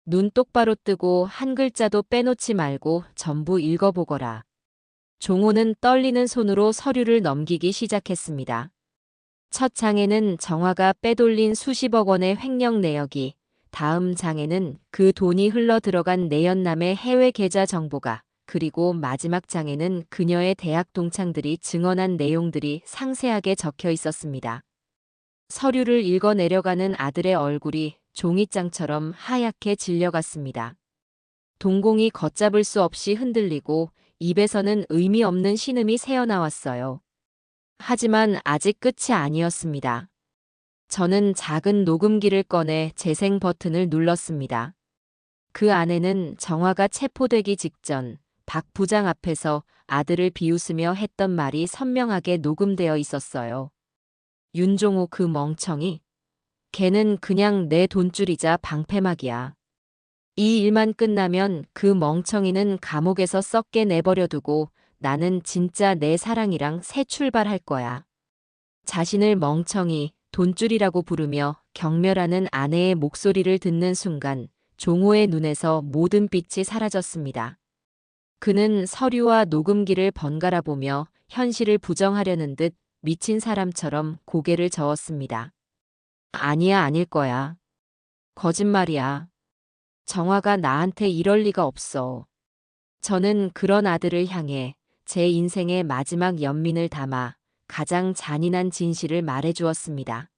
눈 똑바로 뜨고 한 글자도 빼놓지 말고 전부 읽어보거라. 종호는 떨리는 손으로 서류를 넘기기 시작했습니다. 첫 장에는 정화가 빼돌린 수십억 원의 횡령 내역이, 다음 장에는 그 돈이 흘러 들어간 내연남의 해외 계좌 정보가, 그리고 마지막 장에는 그녀의 대학 동창들이 증언한 내용들이 상세하게 적혀 있었습니다. 서류를 읽어 내려가는 아들의 얼굴이 종이장처럼 하얗게 질려갔습니다. 동공이 걷잡을 수 없이 흔들리고 입에서는 의미 없는 신음이 새어나왔어요. 하지만 아직 끝이 아니었습니다. 저는 작은 녹음기를 꺼내 재생 버튼을 눌렀습니다. 그 안에는 정화가 체포되기 직전 박 부장 앞에서 아들을 비웃으며 했던 말이 선명하게 녹음되어 있었어요. 윤종호 그 멍청이. 걔는 그냥 내 돈줄이자 방패막이야. 이 일만 끝나면 그 멍청이는 감옥에서 썩게 내버려두고 나는 진짜 내 사랑이랑 새 출발할 거야. 자신을 멍청이, 돈줄이라고 부르며 경멸하는 아내의 목소리를 듣는 순간 종호의 눈에서 모든 빛이 사라졌습니다. 그는 서류와 녹음기를 번갈아 보며 현실을 부정하려는 듯 미친 사람처럼 고개를 저었습니다. 아니야, 아닐 거야. 거짓말이야. 정화가 나한테 이럴 리가 없어. 저는 그런 아들을 향해 제 인생의 마지막 연민을 담아 가장 잔인한 진실을 말해주었습니다.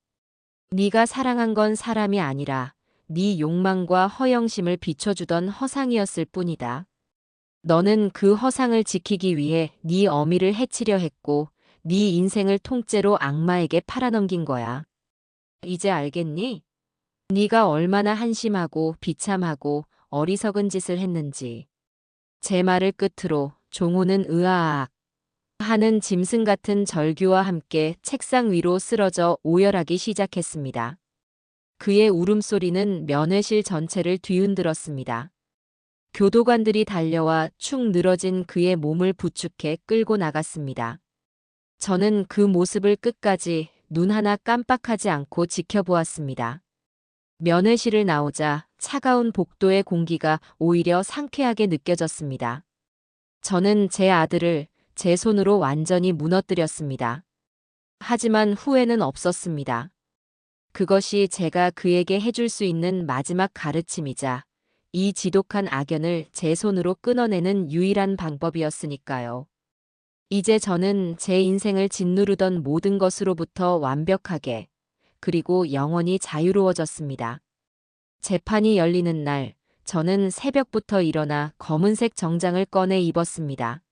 네가 사랑한 건 사람이 아니라 네 욕망과 허영심을 비춰주던 허상이었을 뿐이다. 너는 그 허상을 지키기 위해 네 어미를 해치려 했고 네 인생을 통째로 악마에게 팔아넘긴 거야. 이제 알겠니? 네가 얼마나 한심하고 비참하고 어리석은 짓을 했는지. 제 말을 끝으로 종호는 으아악 하는 짐승 같은 절규와 함께 책상 위로 쓰러져 오열하기 시작했습니다. 그의 울음소리는 면회실 전체를 뒤흔들었습니다. 교도관들이 달려와 축 늘어진 그의 몸을 부축해 끌고 나갔습니다. 저는 그 모습을 끝까지 눈 하나 깜빡하지 않고 지켜보았습니다. 면회실을 나오자 차가운 복도의 공기가 오히려 상쾌하게 느껴졌습니다. 저는 제 아들을 제 손으로 완전히 무너뜨렸습니다. 하지만 후회는 없었습니다. 그것이 제가 그에게 해줄 수 있는 마지막 가르침이자 이 지독한 악연을 제 손으로 끊어내는 유일한 방법이었으니까요. 이제 저는 제 인생을 짓누르던 모든 것으로부터 완벽하게, 그리고 영원히 자유로워졌습니다. 재판이 열리는 날, 저는 새벽부터 일어나 검은색 정장을 꺼내 입었습니다.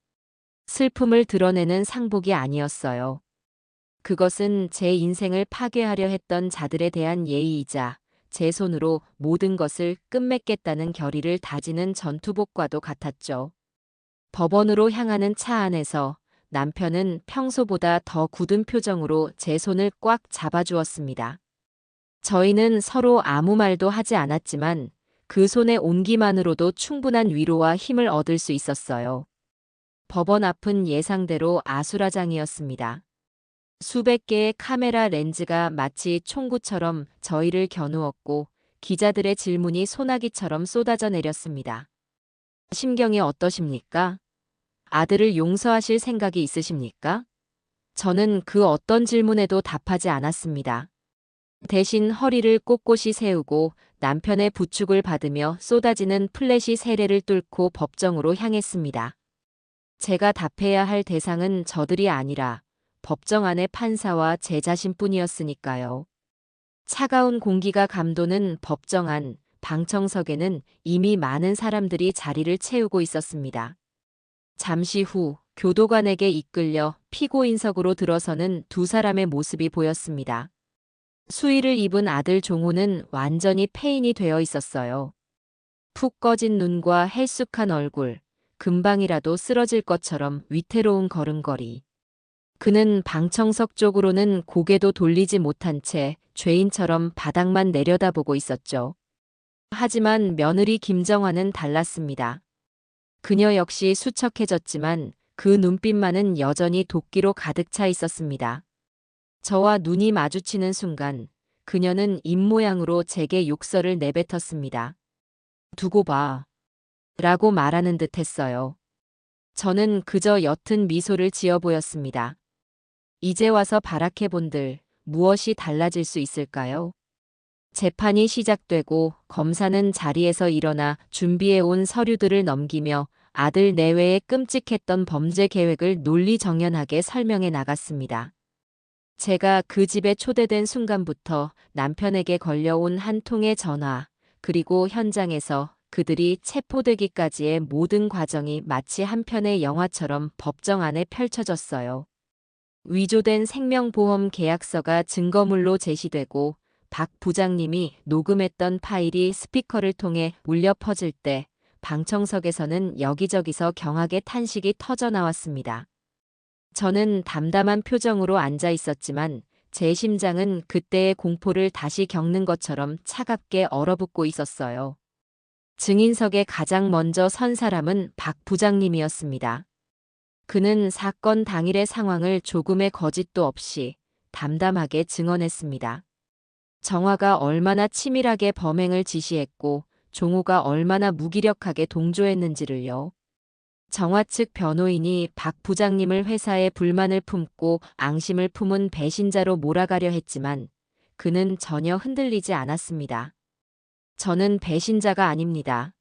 슬픔을 드러내는 상복이 아니었어요. 그것은 제 인생을 파괴하려 했던 자들에 대한 예의이자 제 손으로 모든 것을 끝맺겠다는 결의를 다지는 전투복과도 같았죠. 법원으로 향하는 차 안에서 남편은 평소보다 더 굳은 표정으로 제 손을 꽉 잡아주었습니다. 저희는 서로 아무 말도 하지 않았지만 그 손의 온기만으로도 충분한 위로와 힘을 얻을 수 있었어요. 법원 앞은 예상대로 아수라장이었습니다. 수백 개의 카메라 렌즈가 마치 총구처럼 저희를 겨누었고 기자들의 질문이 소나기처럼 쏟아져 내렸습니다. 심경이 어떠십니까? 아들을 용서하실 생각이 있으십니까? 저는 그 어떤 질문에도 답하지 않았습니다. 대신 허리를 꼿꼿이 세우고 남편의 부축을 받으며 쏟아지는 플래시 세례를 뚫고 법정으로 향했습니다. 제가 답해야 할 대상은 저들이 아니라 법정 안의 판사와 제 자신뿐이었으니까요. 차가운 공기가 감도는 법정 안 방청석에는 이미 많은 사람들이 자리를 채우고 있었습니다. 잠시 후 교도관에게 이끌려 피고인석으로 들어서는 두 사람의 모습이 보였습니다. 수의를 입은 아들 종호는 완전히 폐인이 되어 있었어요. 푹 꺼진 눈과 헬쑥한 얼굴, 금방이라도 쓰러질 것처럼 위태로운 걸음걸이. 그는 방청석 쪽으로는 고개도 돌리지 못한 채 죄인처럼 바닥만 내려다보고 있었죠. 하지만 며느리 김정화는 달랐습니다. 그녀 역시 수척해졌지만 그 눈빛만은 여전히 도끼로 가득 차 있었습니다. 저와 눈이 마주치는 순간 그녀는 입모양으로 제게 욕설을 내뱉었습니다. 두고 봐. 라고 말하는 듯 했어요. 저는 그저 옅은 미소를 지어 보였습니다. 이제 와서 바라케본들 무엇이 달라질 수 있을까요? 재판이 시작되고 검사는 자리에서 일어나 준비해온 서류들을 넘기며 아들 내외의 끔찍했던 범죄 계획을 논리정연하게 설명해 나갔습니다. 제가 그 집에 초대된 순간부터 남편에게 걸려온 한 통의 전화, 그리고 현장에서 그들이 체포되기까지의 모든 과정이 마치 한 편의 영화처럼 법정 안에 펼쳐졌어요. 위조된 생명보험 계약서가 증거물로 제시되고 박 부장님이 녹음했던 파일이 스피커를 통해 울려 퍼질 때 방청석에서는 여기저기서 경악의 탄식이 터져 나왔습니다. 저는 담담한 표정으로 앉아 있었지만 제 심장은 그때의 공포를 다시 겪는 것처럼 차갑게 얼어붙고 있었어요. 증인석에 가장 먼저 선 사람은 박 부장님이었습니다. 그는 사건 당일의 상황을 조금의 거짓도 없이 담담하게 증언했습니다. 정화가 얼마나 치밀하게 범행을 지시했고 종호가 얼마나 무기력하게 동조했는지를요. 정화 측 변호인이 박 부장님을 회사에 불만을 품고 앙심을 품은 배신자로 몰아가려 했지만 그는 전혀 흔들리지 않았습니다. 저는 배신자가 아닙니다.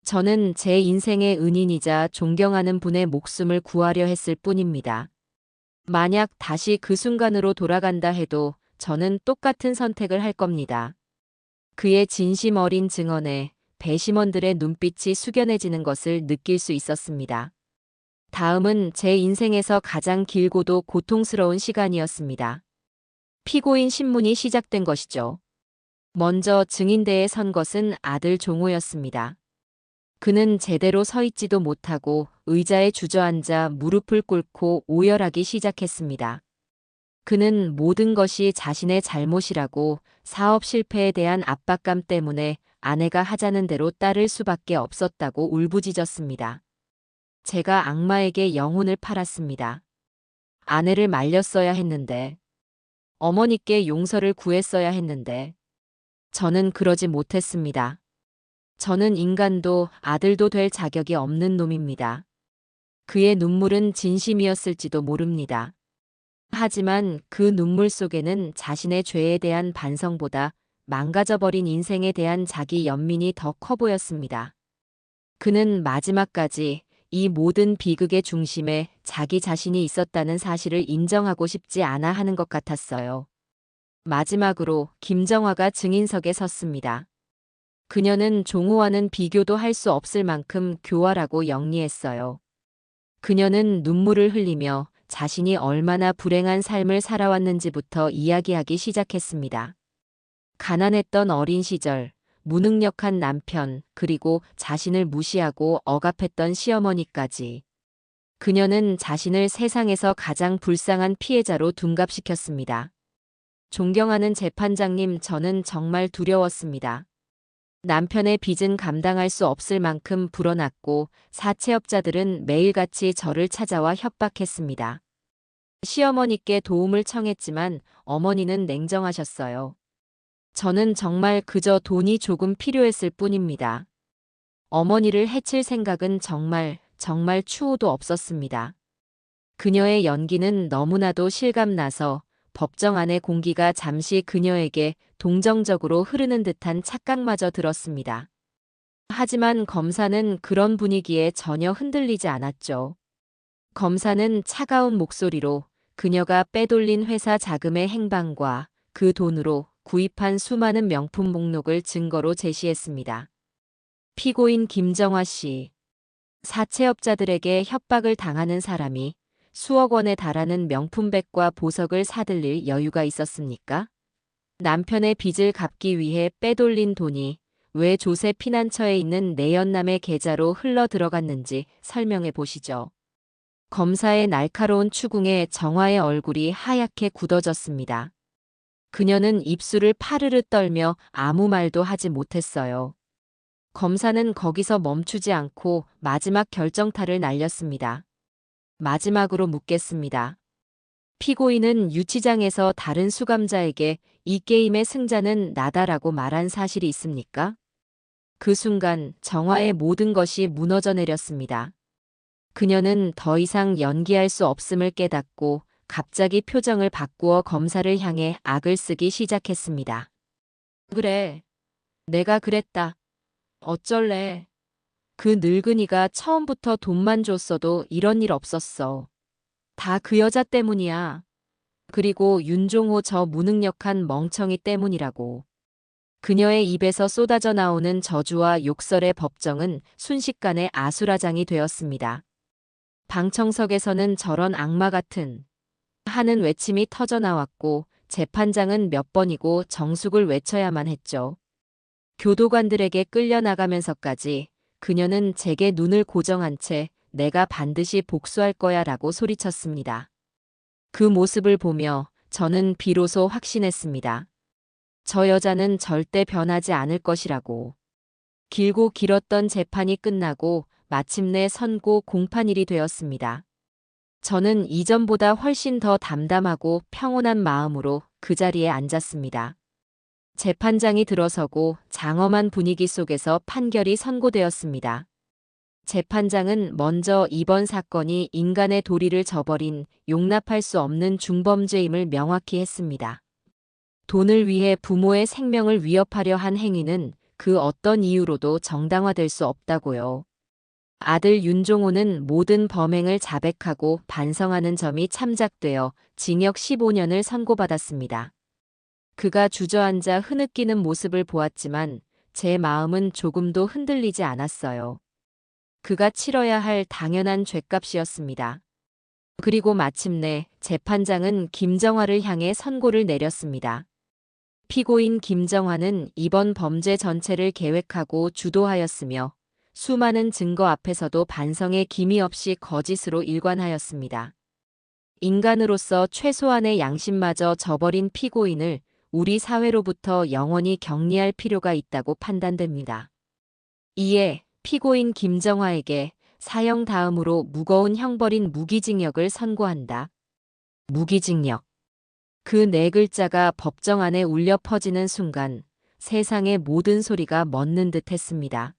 저는 제 인생의 은인이자 존경하는 분의 목숨을 구하려 했을 뿐입니다. 만약 다시 그 순간으로 돌아간다 해도 저는 똑같은 선택을 할 겁니다. 그의 진심 어린 증언에 배심원들의 눈빛이 숙연해지는 것을 느낄 수 있었습니다. 다음은 제 인생에서 가장 길고도 고통스러운 시간이었습니다. 피고인 신문이 시작된 것이죠. 먼저 증인대에 선 것은 아들 종호였습니다. 그는 제대로 서 있지도 못하고 의자에 주저앉아 무릎을 꿇고 오열하기 시작했습니다. 그는 모든 것이 자신의 잘못이라고 사업 실패에 대한 압박감 때문에 아내가 하자는 대로 따를 수밖에 없었다고 울부짖었습니다. 제가 악마에게 영혼을 팔았습니다. 아내를 말렸어야 했는데, 어머니께 용서를 구했어야 했는데, 저는 그러지 못했습니다. 저는 인간도 아들도 될 자격이 없는 놈입니다. 그의 눈물은 진심이었을지도 모릅니다. 하지만 그 눈물 속에는 자신의 죄에 대한 반성보다 망가져버린 인생에 대한 자기 연민이 더 커 보였습니다. 그는 마지막까지 이 모든 비극의 중심에 자기 자신이 있었다는 사실을 인정하고 싶지 않아 하는 것 같았어요. 마지막으로 김정화가 증인석에 섰습니다. 그녀는 종호와는 비교도 할 수 없을 만큼 교활하고 영리했어요. 그녀는 눈물을 흘리며 자신이 얼마나 불행한 삶을 살아왔는지부터 이야기하기 시작했습니다. 가난했던 어린 시절, 무능력한 남편, 그리고 자신을 무시하고 억압했던 시어머니까지. 그녀는 자신을 세상에서 가장 불쌍한 피해자로 둔갑시켰습니다. 존경하는 재판장님, 저는 정말 두려웠습니다. 남편의 빚은 감당할 수 없을 만큼 불어났고 사채업자들은 매일같이 저를 찾아와 협박했습니다. 시어머니께 도움을 청했지만 어머니는 냉정하셨어요. 저는 정말 그저 돈이 조금 필요했을 뿐입니다. 어머니를 해칠 생각은 정말 추호도 없었습니다. 그녀의 연기는 너무나도 실감나서 법정 안의 공기가 잠시 그녀에게 동정적으로 흐르는 듯한 착각마저 들었습니다. 하지만 검사는 그런 분위기에 전혀 흔들리지 않았죠. 검사는 차가운 목소리로 그녀가 빼돌린 회사 자금의 행방과 그 돈으로 구입한 수많은 명품 목록을 증거로 제시했습니다. 피고인 김정화 씨, 사채업자들에게 협박을 당하는 사람이 수억 원에 달하는 명품백과 보석을 사들릴 여유가 있었습니까? 남편의 빚을 갚기 위해 빼돌린 돈이 왜 조세 피난처에 있는 내연남의 계좌로 흘러 들어갔는지 설명해 보시죠. 검사의 날카로운 추궁에 정화의 얼굴이 하얗게 굳어졌습니다. 그녀는 입술을 파르르 떨며 아무 말도 하지 못했어요. 검사는 거기서 멈추지 않고 마지막 결정타를 날렸습니다. 마지막으로 묻겠습니다. 피고인은 유치장에서 다른 수감자에게 이 게임의 승자는 나다라고 말한 사실이 있습니까? 그 순간 정화의 모든 것이 무너져 내렸습니다. 그녀는 더 이상 연기할 수 없음을 깨닫고 갑자기 표정을 바꾸어 검사를 향해 악을 쓰기 시작했습니다. 그래, 내가 그랬다. 어쩔래. 그 늙은이가 처음부터 돈만 줬어도 이런 일 없었어. 다 그 여자 때문이야. 그리고 윤종호 저 무능력한 멍청이 때문이라고. 그녀의 입에서 쏟아져 나오는 저주와 욕설의 법정은 순식간에 아수라장이 되었습니다. 방청석에서는 저런 악마 같은 하는 외침이 터져 나왔고 재판장은 몇 번이고 정숙을 외쳐야만 했죠. 교도관들에게 끌려나가면서까지 그녀는 제게 눈을 고정한 채 내가 반드시 복수할 거야 라고 소리쳤습니다. 그 모습을 보며 저는 비로소 확신했습니다. 저 여자는 절대 변하지 않을 것이라고. 길고 길었던 재판이 끝나고 마침내 선고 공판일이 되었습니다. 저는 이전보다 훨씬 더 담담하고 평온한 마음으로 그 자리에 앉았습니다. 재판장이 들어서고 장엄한 분위기 속에서 판결이 선고되었습니다. 재판장은 먼저 이번 사건이 인간의 도리를 저버린 용납할 수 없는 중범죄임을 명확히 했습니다. 돈을 위해 부모의 생명을 위협하려 한 행위는 그 어떤 이유로도 정당화될 수 없다고요. 아들 윤종호는 모든 범행을 자백하고 반성하는 점이 참작되어 징역 15년을 선고받았습니다. 그가 주저앉아 흐느끼는 모습을 보았지만 제 마음은 조금도 흔들리지 않았어요. 그가 치러야 할 당연한 죗값이었습니다. 그리고 마침내 재판장은 김정화를 향해 선고를 내렸습니다. 피고인 김정화는 이번 범죄 전체를 계획하고 주도하였으며 수많은 증거 앞에서도 반성의 기미 없이 거짓으로 일관하였습니다. 인간으로서 최소한의 양심마저 저버린 피고인을 우리 사회로부터 영원히 격리할 필요가 있다고 판단됩니다. 이에 피고인 김정화에게 사형 다음으로 무거운 형벌인 무기징역을 선고한다. 무기징역. 그 네 글자가 법정 안에 울려 퍼지는 순간 세상의 모든 소리가 멎는 듯 했습니다.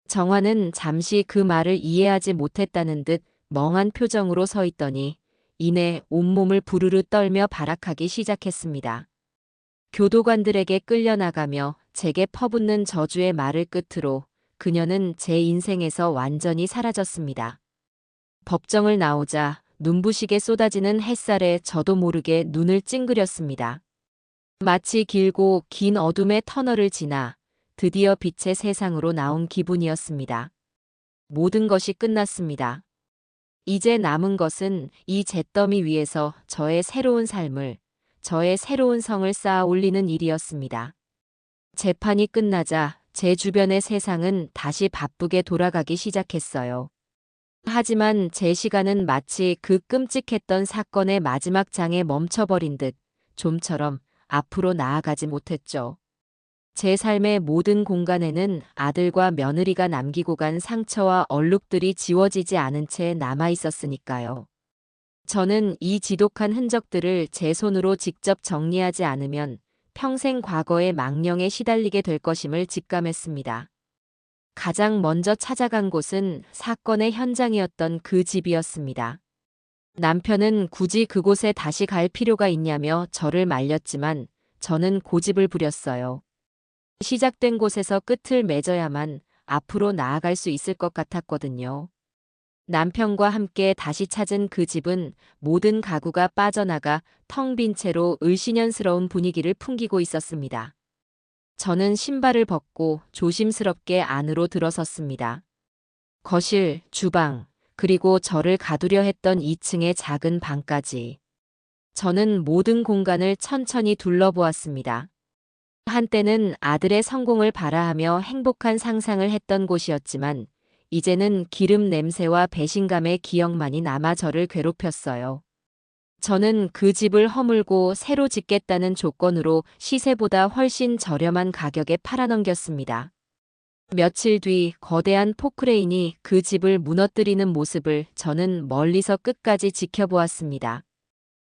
정화는 잠시 그 말을 이해하지 못했다는 듯 멍한 표정으로 서 있더니 이내 온몸을 부르르 떨며 발악하기 시작했습니다. 교도관들에게 끌려나가며 제게 퍼붓는 저주의 말을 끝으로 그녀는 제 인생에서 완전히 사라졌습니다. 법정을 나오자 눈부시게 쏟아지는 햇살에 저도 모르게 눈을 찡그렸습니다. 마치 길고 긴 어둠의 터널을 지나 드디어 빛의 세상으로 나온 기분이었습니다. 모든 것이 끝났습니다. 이제 남은 것은 이 잿더미 위에서 저의 새로운 삶을, 저의 새로운 성을 쌓아 올리는 일이었습니다. 재판이 끝나자 제 주변의 세상은 다시 바쁘게 돌아가기 시작했어요. 하지만 제 시간은 마치 그 끔찍했던 사건의 마지막 장에 멈춰버린 듯 좀처럼 앞으로 나아가지 못했죠. 제 삶의 모든 공간에는 아들과 며느리가 남기고 간 상처와 얼룩들이 지워지지 않은 채 남아 있었으니까요. 저는 이 지독한 흔적들을 제 손으로 직접 정리하지 않으면 평생 과거의 망령에 시달리게 될 것임을 직감했습니다. 가장 먼저 찾아간 곳은 사건의 현장이었던 그 집이었습니다. 남편은 굳이 그곳에 다시 갈 필요가 있냐며 저를 말렸지만 저는 고집을 부렸어요. 시작된 곳에서 끝을 맺어야만 앞으로 나아갈 수 있을 것 같았거든요. 남편과 함께 다시 찾은 그 집은 모든 가구가 빠져나가 텅 빈 채로 을씨년스러운 분위기를 풍기고 있었습니다. 저는 신발을 벗고 조심스럽게 안으로 들어섰습니다. 거실, 주방, 그리고 저를 가두려 했던 2층의 작은 방까지. 저는 모든 공간을 천천히 둘러보았습니다. 한때는 아들의 성공을 바라하며 행복한 상상을 했던 곳이었지만 이제는 기름 냄새와 배신감의 기억만이 남아 저를 괴롭혔어요. 저는 그 집을 허물고 새로 짓겠다는 조건으로 시세보다 훨씬 저렴한 가격에 팔아넘겼습니다. 며칠 뒤 거대한 포크레인이 그 집을 무너뜨리는 모습을 저는 멀리서 끝까지 지켜보았습니다.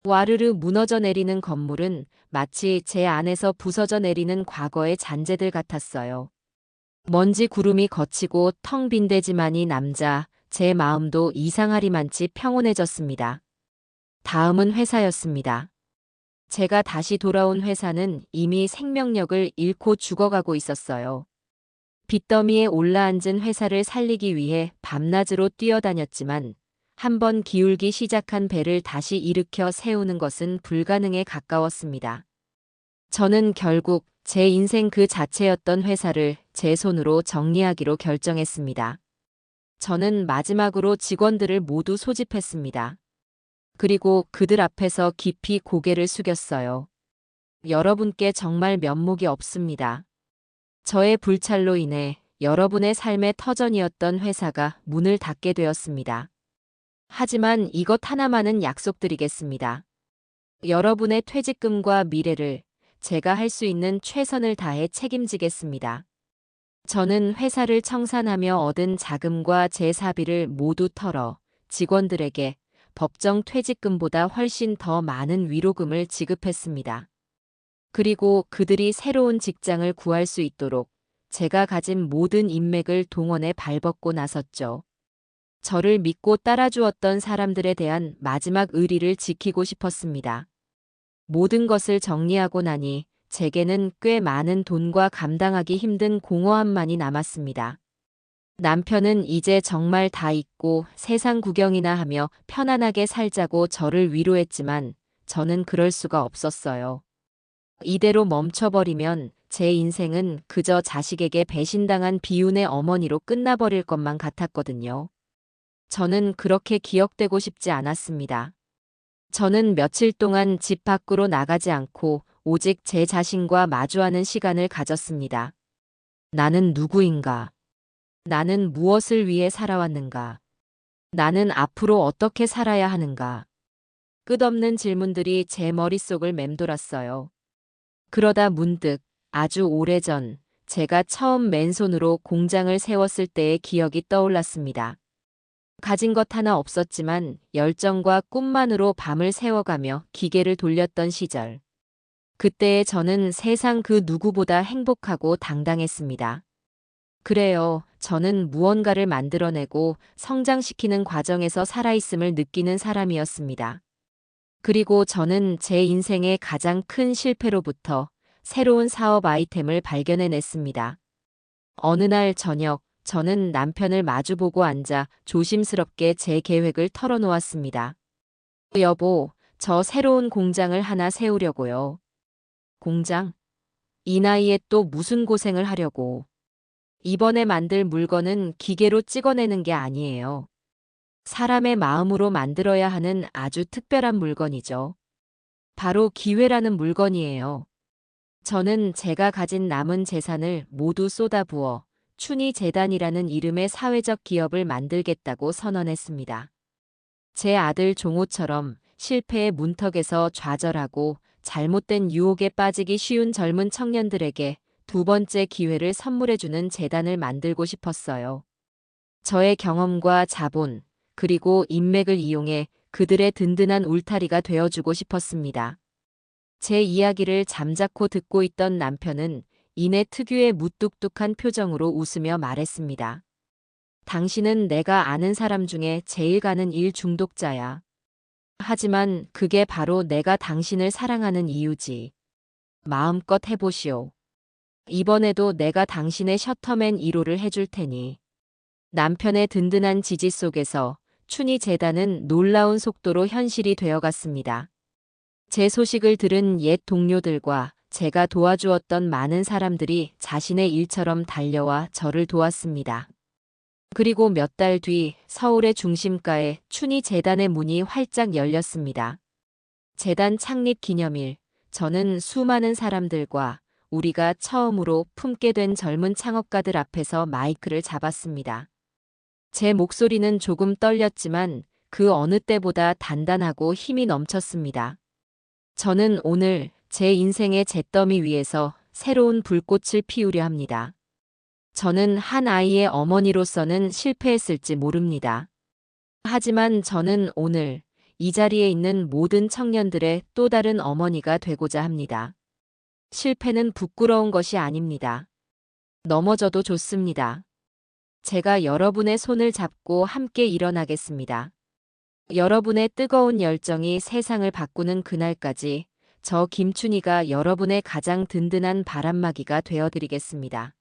와르르 무너져 내리는 건물은 마치 제 안에서 부서져 내리는 과거의 잔재들 같았어요. 먼지 구름이 걷히고 텅 빈 대지만이 남자 제 마음도 이상하리만치 평온해졌습니다. 다음은 회사였습니다. 제가 다시 돌아온 회사는 이미 생명력을 잃고 죽어가고 있었어요. 빚더미에 올라앉은 회사를 살리기 위해 밤낮으로 뛰어다녔지만 한번 기울기 시작한 배를 다시 일으켜 세우는 것은 불가능에 가까웠습니다. 저는 결국 제 인생 그 자체였던 회사를 제 손으로 정리하기로 결정했습니다. 저는 마지막으로 직원들을 모두 소집했습니다. 그리고 그들 앞에서 깊이 고개를 숙였어요. 여러분께 정말 면목이 없습니다. 저의 불찰로 인해 여러분의 삶의 터전이었던 회사가 문을 닫게 되었습니다. 하지만 이것 하나만은 약속드리겠습니다. 여러분의 퇴직금과 미래를 제가 할 수 있는 최선을 다해 책임지겠습니다. 저는 회사를 청산하며 얻은 자금과 제 사비를 모두 털어 직원들에게 법정 퇴직금보다 훨씬 더 많은 위로금을 지급했습니다. 그리고 그들이 새로운 직장을 구할 수 있도록 제가 가진 모든 인맥을 동원해 발벗고 나섰죠. 저를 믿고 따라주었던 사람들에 대한 마지막 의리를 지키고 싶었습니다. 모든 것을 정리하고 나니 제게는 꽤 많은 돈과 감당하기 힘든 공허함만이 남았습니다. 남편은 이제 정말 다 잊고 세상 구경이나 하며 편안하게 살자고 저를 위로했지만 저는 그럴 수가 없었어요. 이대로 멈춰버리면 제 인생은 그저 자식에게 배신당한 비운의 어머니로 끝나버릴 것만 같았거든요. 저는 그렇게 기억되고 싶지 않았습니다. 저는 며칠 동안 집 밖으로 나가지 않고 오직 제 자신과 마주하는 시간을 가졌습니다. 나는 누구인가? 나는 무엇을 위해 살아왔는가? 나는 앞으로 어떻게 살아야 하는가? 끝없는 질문들이 제 머릿속을 맴돌았어요. 그러다 문득 아주 오래전 제가 처음 맨손으로 공장을 세웠을 때의 기억이 떠올랐습니다. 가진 것 하나 없었지만 열정과 꿈만으로 밤을 새워가며 기계를 돌렸던 시절. 그때의 저는 세상 그 누구보다 행복하고 당당했습니다. 그래요. 저는 무언가를 만들어내고 성장시키는 과정에서 살아있음을 느끼는 사람이었습니다. 그리고 저는 제 인생의 가장 큰 실패로부터 새로운 사업 아이템을 발견해냈습니다. 어느 날 저녁, 저는 남편을 마주보고 앉아 조심스럽게 제 계획을 털어놓았습니다. 여보, 저 새로운 공장을 하나 세우려고요. 공장? 이 나이에 또 무슨 고생을 하려고. 이번에 만들 물건은 기계로 찍어내는 게 아니에요. 사람의 마음으로 만들어야 하는 아주 특별한 물건이죠. 바로 기회라는 물건이에요. 저는 제가 가진 남은 재산을 모두 쏟아부어 춘희재단이라는 이름의 사회적 기업을 만들겠다고 선언했습니다. 제 아들 종호처럼 실패의 문턱에서 좌절하고 잘못된 유혹에 빠지기 쉬운 젊은 청년들에게 두 번째 기회를 선물해주는 재단을 만들고 싶었어요. 저의 경험과 자본, 그리고 인맥을 이용해 그들의 든든한 울타리가 되어주고 싶었습니다. 제 이야기를 잠자코 듣고 있던 남편은 이내 특유의 무뚝뚝한 표정으로 웃으며 말했습니다. 당신은 내가 아는 사람 중에 제일 가는 일 중독자야. 하지만 그게 바로 내가 당신을 사랑하는 이유지. 마음껏 해보시오. 이번에도 내가 당신의 셔터맨 1호를 해줄 테니. 남편의 든든한 지지 속에서 춘희 재단은 놀라운 속도로 현실이 되어갔습니다. 제 소식을 들은 옛 동료들과 제가 도와주었던 많은 사람들이 자신의 일처럼 달려와 저를 도왔습니다. 그리고 몇 달 뒤 서울의 중심가에 춘희 재단의 문이 활짝 열렸습니다. 재단 창립 기념일, 저는 수많은 사람들과 우리가 처음으로 품게 된 젊은 창업가들 앞에서 마이크를 잡았습니다. 제 목소리는 조금 떨렸지만 그 어느 때보다 단단하고 힘이 넘쳤습니다. 저는 오늘 제 인생의 잿더미 위에서 새로운 불꽃을 피우려 합니다. 저는 한 아이의 어머니로서는 실패했을지 모릅니다. 하지만 저는 오늘 이 자리에 있는 모든 청년들의 또 다른 어머니가 되고자 합니다. 실패는 부끄러운 것이 아닙니다. 넘어져도 좋습니다. 제가 여러분의 손을 잡고 함께 일어나겠습니다. 여러분의 뜨거운 열정이 세상을 바꾸는 그날까지 저 김춘희가 여러분의 가장 든든한 바람막이가 되어드리겠습니다.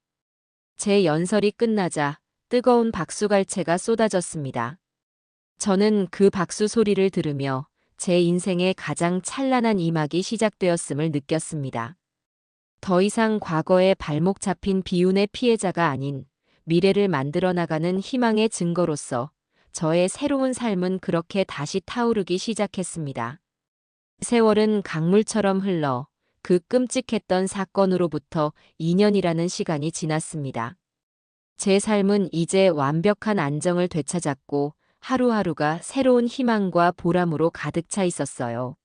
제 연설이 끝나자 뜨거운 박수갈채가 쏟아졌습니다. 저는 그 박수 소리를 들으며 제 인생의 가장 찬란한 이막이 시작되었음을 느꼈습니다. 더 이상 과거에 발목 잡힌 비운의 피해자가 아닌 미래를 만들어 나가는 희망의 증거로서 저의 새로운 삶은 그렇게 다시 타오르기 시작했습니다. 세월은 강물처럼 흘러 그 끔찍했던 사건으로부터 2년이라는 시간이 지났습니다. 제 삶은 이제 완벽한 안정을 되찾았고 하루하루가 새로운 희망과 보람으로 가득 차 있었어요.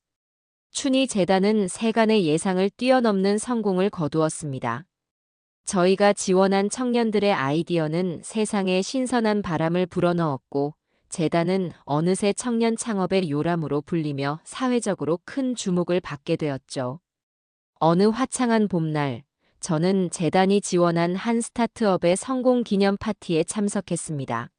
춘희 재단은 세간의 예상을 뛰어넘는 성공을 거두었습니다. 저희가 지원한 청년들의 아이디어는 세상에 신선한 바람을 불어넣었고 재단은 어느새 청년 창업의 요람으로 불리며 사회적으로 큰 주목을 받게 되었죠. 어느 화창한 봄날, 저는 재단이 지원한 한 스타트업의 성공 기념 파티에 참석했습니다.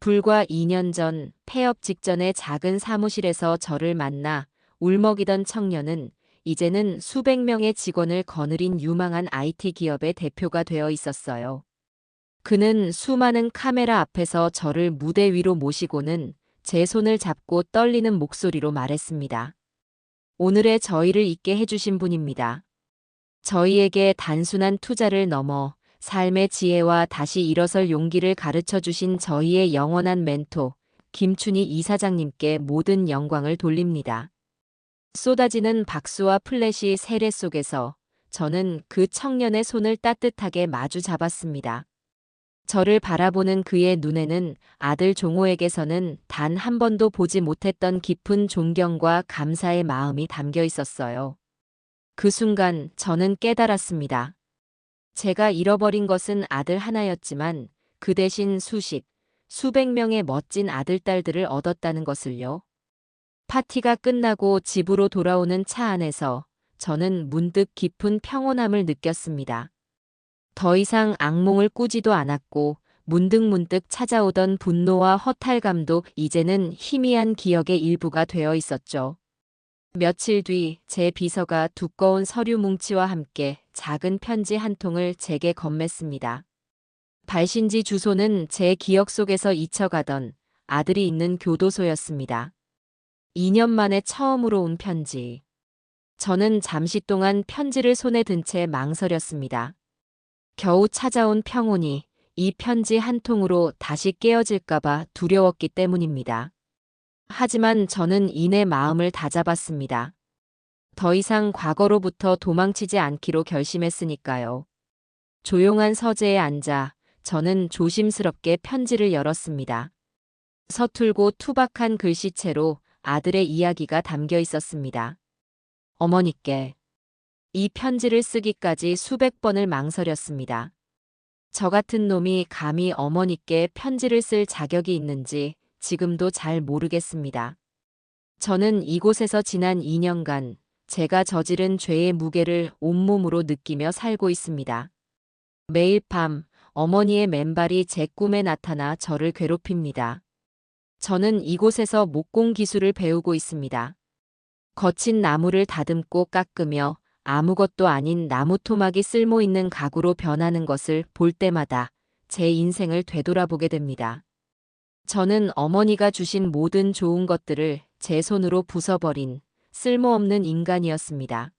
불과 2년 전 폐업 직전의 작은 사무실에서 저를 만나 울먹이던 청년은 이제는 수백 명의 직원을 거느린 유망한 IT 기업의 대표가 되어 있었어요. 그는 수많은 카메라 앞에서 저를 무대 위로 모시고는 제 손을 잡고 떨리는 목소리로 말했습니다. 오늘의 저희를 있게 해주신 분입니다. 저희에게 단순한 투자를 넘어 삶의 지혜와 다시 일어설 용기를 가르쳐 주신 저희의 영원한 멘토, 김춘희 이사장님께 모든 영광을 돌립니다. 쏟아지는 박수와 플래시 세례 속에서 저는 그 청년의 손을 따뜻하게 마주 잡았습니다. 저를 바라보는 그의 눈에는 아들 종호에게서는 단 한 번도 보지 못했던 깊은 존경과 감사의 마음이 담겨 있었어요. 그 순간 저는 깨달았습니다. 제가 잃어버린 것은 아들 하나였지만 그 대신 수백 명의 멋진 아들딸들을 얻었다는 것을요. 파티가 끝나고 집으로 돌아오는 차 안에서 저는 문득 깊은 평온함을 느꼈습니다. 더 이상 악몽을 꾸지도 않았고 문득문득 찾아오던 분노와 허탈감도 이제는 희미한 기억의 일부가 되어 있었죠. 며칠 뒤 제 비서가 두꺼운 서류 뭉치와 함께 작은 편지 한 통을 제게 건넸습니다. 발신지 주소는 제 기억 속에서 잊혀가던 아들이 있는 교도소였습니다. 2년 만에 처음으로 온 편지. 저는 잠시 동안 편지를 손에 든 채 망설였습니다. 겨우 찾아온 평온이 이 편지 한 통으로 다시 깨어질까봐 두려웠기 때문입니다. 하지만 저는 이내 마음을 다잡았습니다. 더 이상 과거로부터 도망치지 않기로 결심했으니까요. 조용한 서재에 앉아 저는 조심스럽게 편지를 열었습니다. 서툴고 투박한 글씨체로 아들의 이야기가 담겨 있었습니다. 어머니께 이 편지를 쓰기까지 수백 번을 망설였습니다. 저 같은 놈이 감히 어머니께 편지를 쓸 자격이 있는지 지금도 잘 모르겠습니다. 저는 이곳에서 지난 2년간 제가 저지른 죄의 무게를 온몸으로 느끼며 살고 있습니다. 매일 밤 어머니의 맨발이 제 꿈에 나타나 저를 괴롭힙니다. 저는 이곳에서 목공 기술을 배우고 있습니다. 거친 나무를 다듬고 깎으며 아무것도 아닌 나무 토막이 쓸모 있는 가구로 변하는 것을 볼 때마다 제 인생을 되돌아보게 됩니다. 저는 어머니가 주신 모든 좋은 것들을 제 손으로 부숴버린 쓸모없는 인간이었습니다.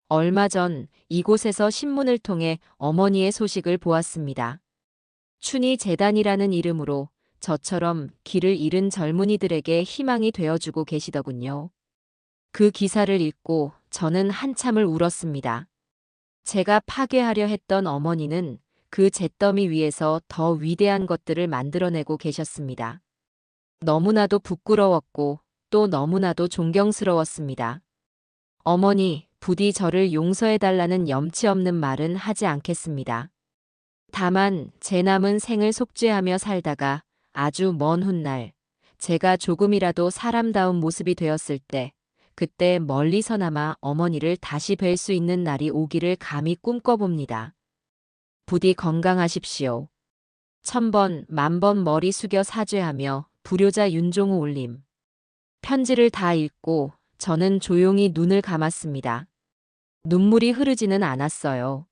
얼마 전 이곳에서 신문을 통해 어머니의 소식을 보았습니다. 춘희 재단이라는 이름으로 저처럼 길을 잃은 젊은이들에게 희망이 되어주고 계시더군요. 그 기사를 읽고 저는 한참을 울었습니다. 제가 파괴하려 했던 어머니는 그 잿더미 위에서 더 위대한 것들을 만들어내고 계셨습니다. 너무나도 부끄러웠고 또 너무나도 존경스러웠습니다. 어머니, 부디 저를 용서해달라는 염치 없는 말은 하지 않겠습니다. 다만 제 남은 생을 속죄하며 살다가 아주 먼 훗날 제가 조금이라도 사람다운 모습이 되었을 때 그때 멀리서나마 어머니를 다시 뵐 수 있는 날이 오기를 감히 꿈꿔봅니다. 부디 건강하십시오. 1000번, 10,000번 머리 숙여 사죄하며 불효자 윤종우 올림. 편지를 다 읽고 저는 조용히 눈을 감았습니다. 눈물이 흐르지는 않았어요.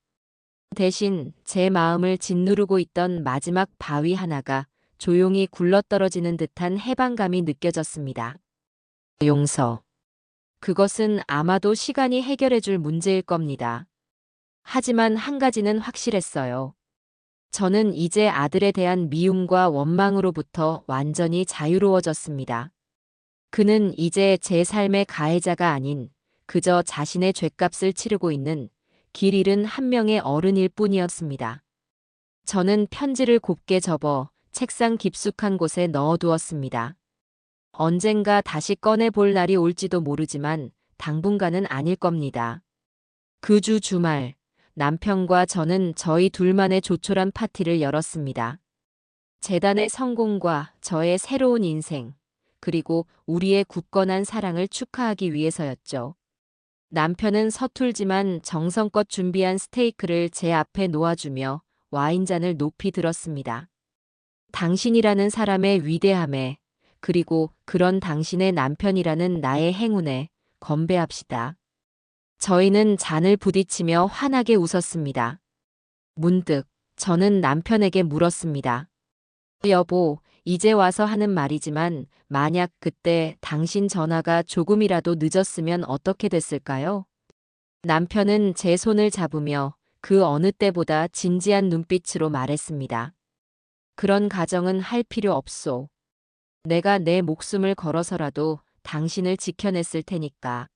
대신 제 마음을 짓누르고 있던 마지막 바위 하나가 조용히 굴러떨어지는 듯한 해방감이 느껴졌습니다. 용서. 그것은 아마도 시간이 해결해줄 문제일 겁니다. 하지만 한 가지는 확실했어요. 저는 이제 아들에 대한 미움과 원망으로부터 완전히 자유로워졌습니다. 그는 이제 제 삶의 가해자가 아닌 그저 자신의 죗값을 치르고 있는 길 잃은 한 명의 어른일 뿐이었습니다. 저는 편지를 곱게 접어 책상 깊숙한 곳에 넣어두었습니다. 언젠가 다시 꺼내볼 날이 올지도 모르지만 당분간은 아닐 겁니다. 그 주 주말, 남편과 저는 저희 둘만의 조촐한 파티를 열었습니다. 재단의 성공과 저의 새로운 인생, 그리고 우리의 굳건한 사랑을 축하하기 위해서였죠. 남편은 서툴지만 정성껏 준비한 스테이크를 제 앞에 놓아주며 와인잔을 높이 들었습니다. 당신이라는 사람의 위대함에, 그리고 그런 당신의 남편이라는 나의 행운에 건배합시다. 저희는 잔을 부딪히며 환하게 웃었습니다. 문득 저는 남편에게 물었습니다. 여보, 이제 와서 하는 말이지만 만약 그때 당신 전화가 조금이라도 늦었으면 어떻게 됐을까요? 남편은 제 손을 잡으며 그 어느 때보다 진지한 눈빛으로 말했습니다. 그런 가정은 할 필요 없소. 내가 내 목숨을 걸어서라도 당신을 지켜냈을 테니까.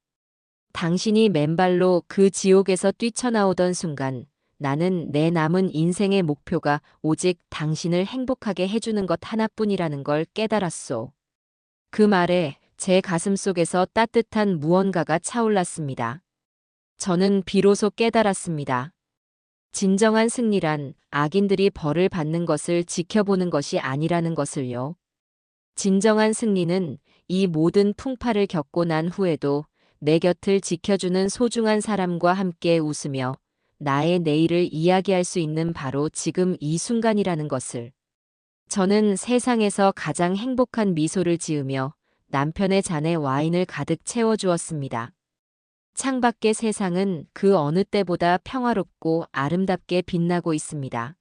당신이 맨발로 그 지옥에서 뛰쳐나오던 순간 나는 내 남은 인생의 목표가 오직 당신을 행복하게 해주는 것 하나뿐이라는 걸 깨달았소. 그 말에 제 가슴 속에서 따뜻한 무언가가 차올랐습니다. 저는 비로소 깨달았습니다. 진정한 승리란 악인들이 벌을 받는 것을 지켜보는 것이 아니라는 것을요. 진정한 승리는 이 모든 풍파를 겪고 난 후에도 내 곁을 지켜주는 소중한 사람과 함께 웃으며 나의 내일을 이야기할 수 있는 바로 지금 이 순간이라는 것을. 저는 세상에서 가장 행복한 미소를 지으며 남편의 잔에 와인을 가득 채워주었습니다. 창밖의 세상은 그 어느 때보다 평화롭고 아름답게 빛나고 있습니다.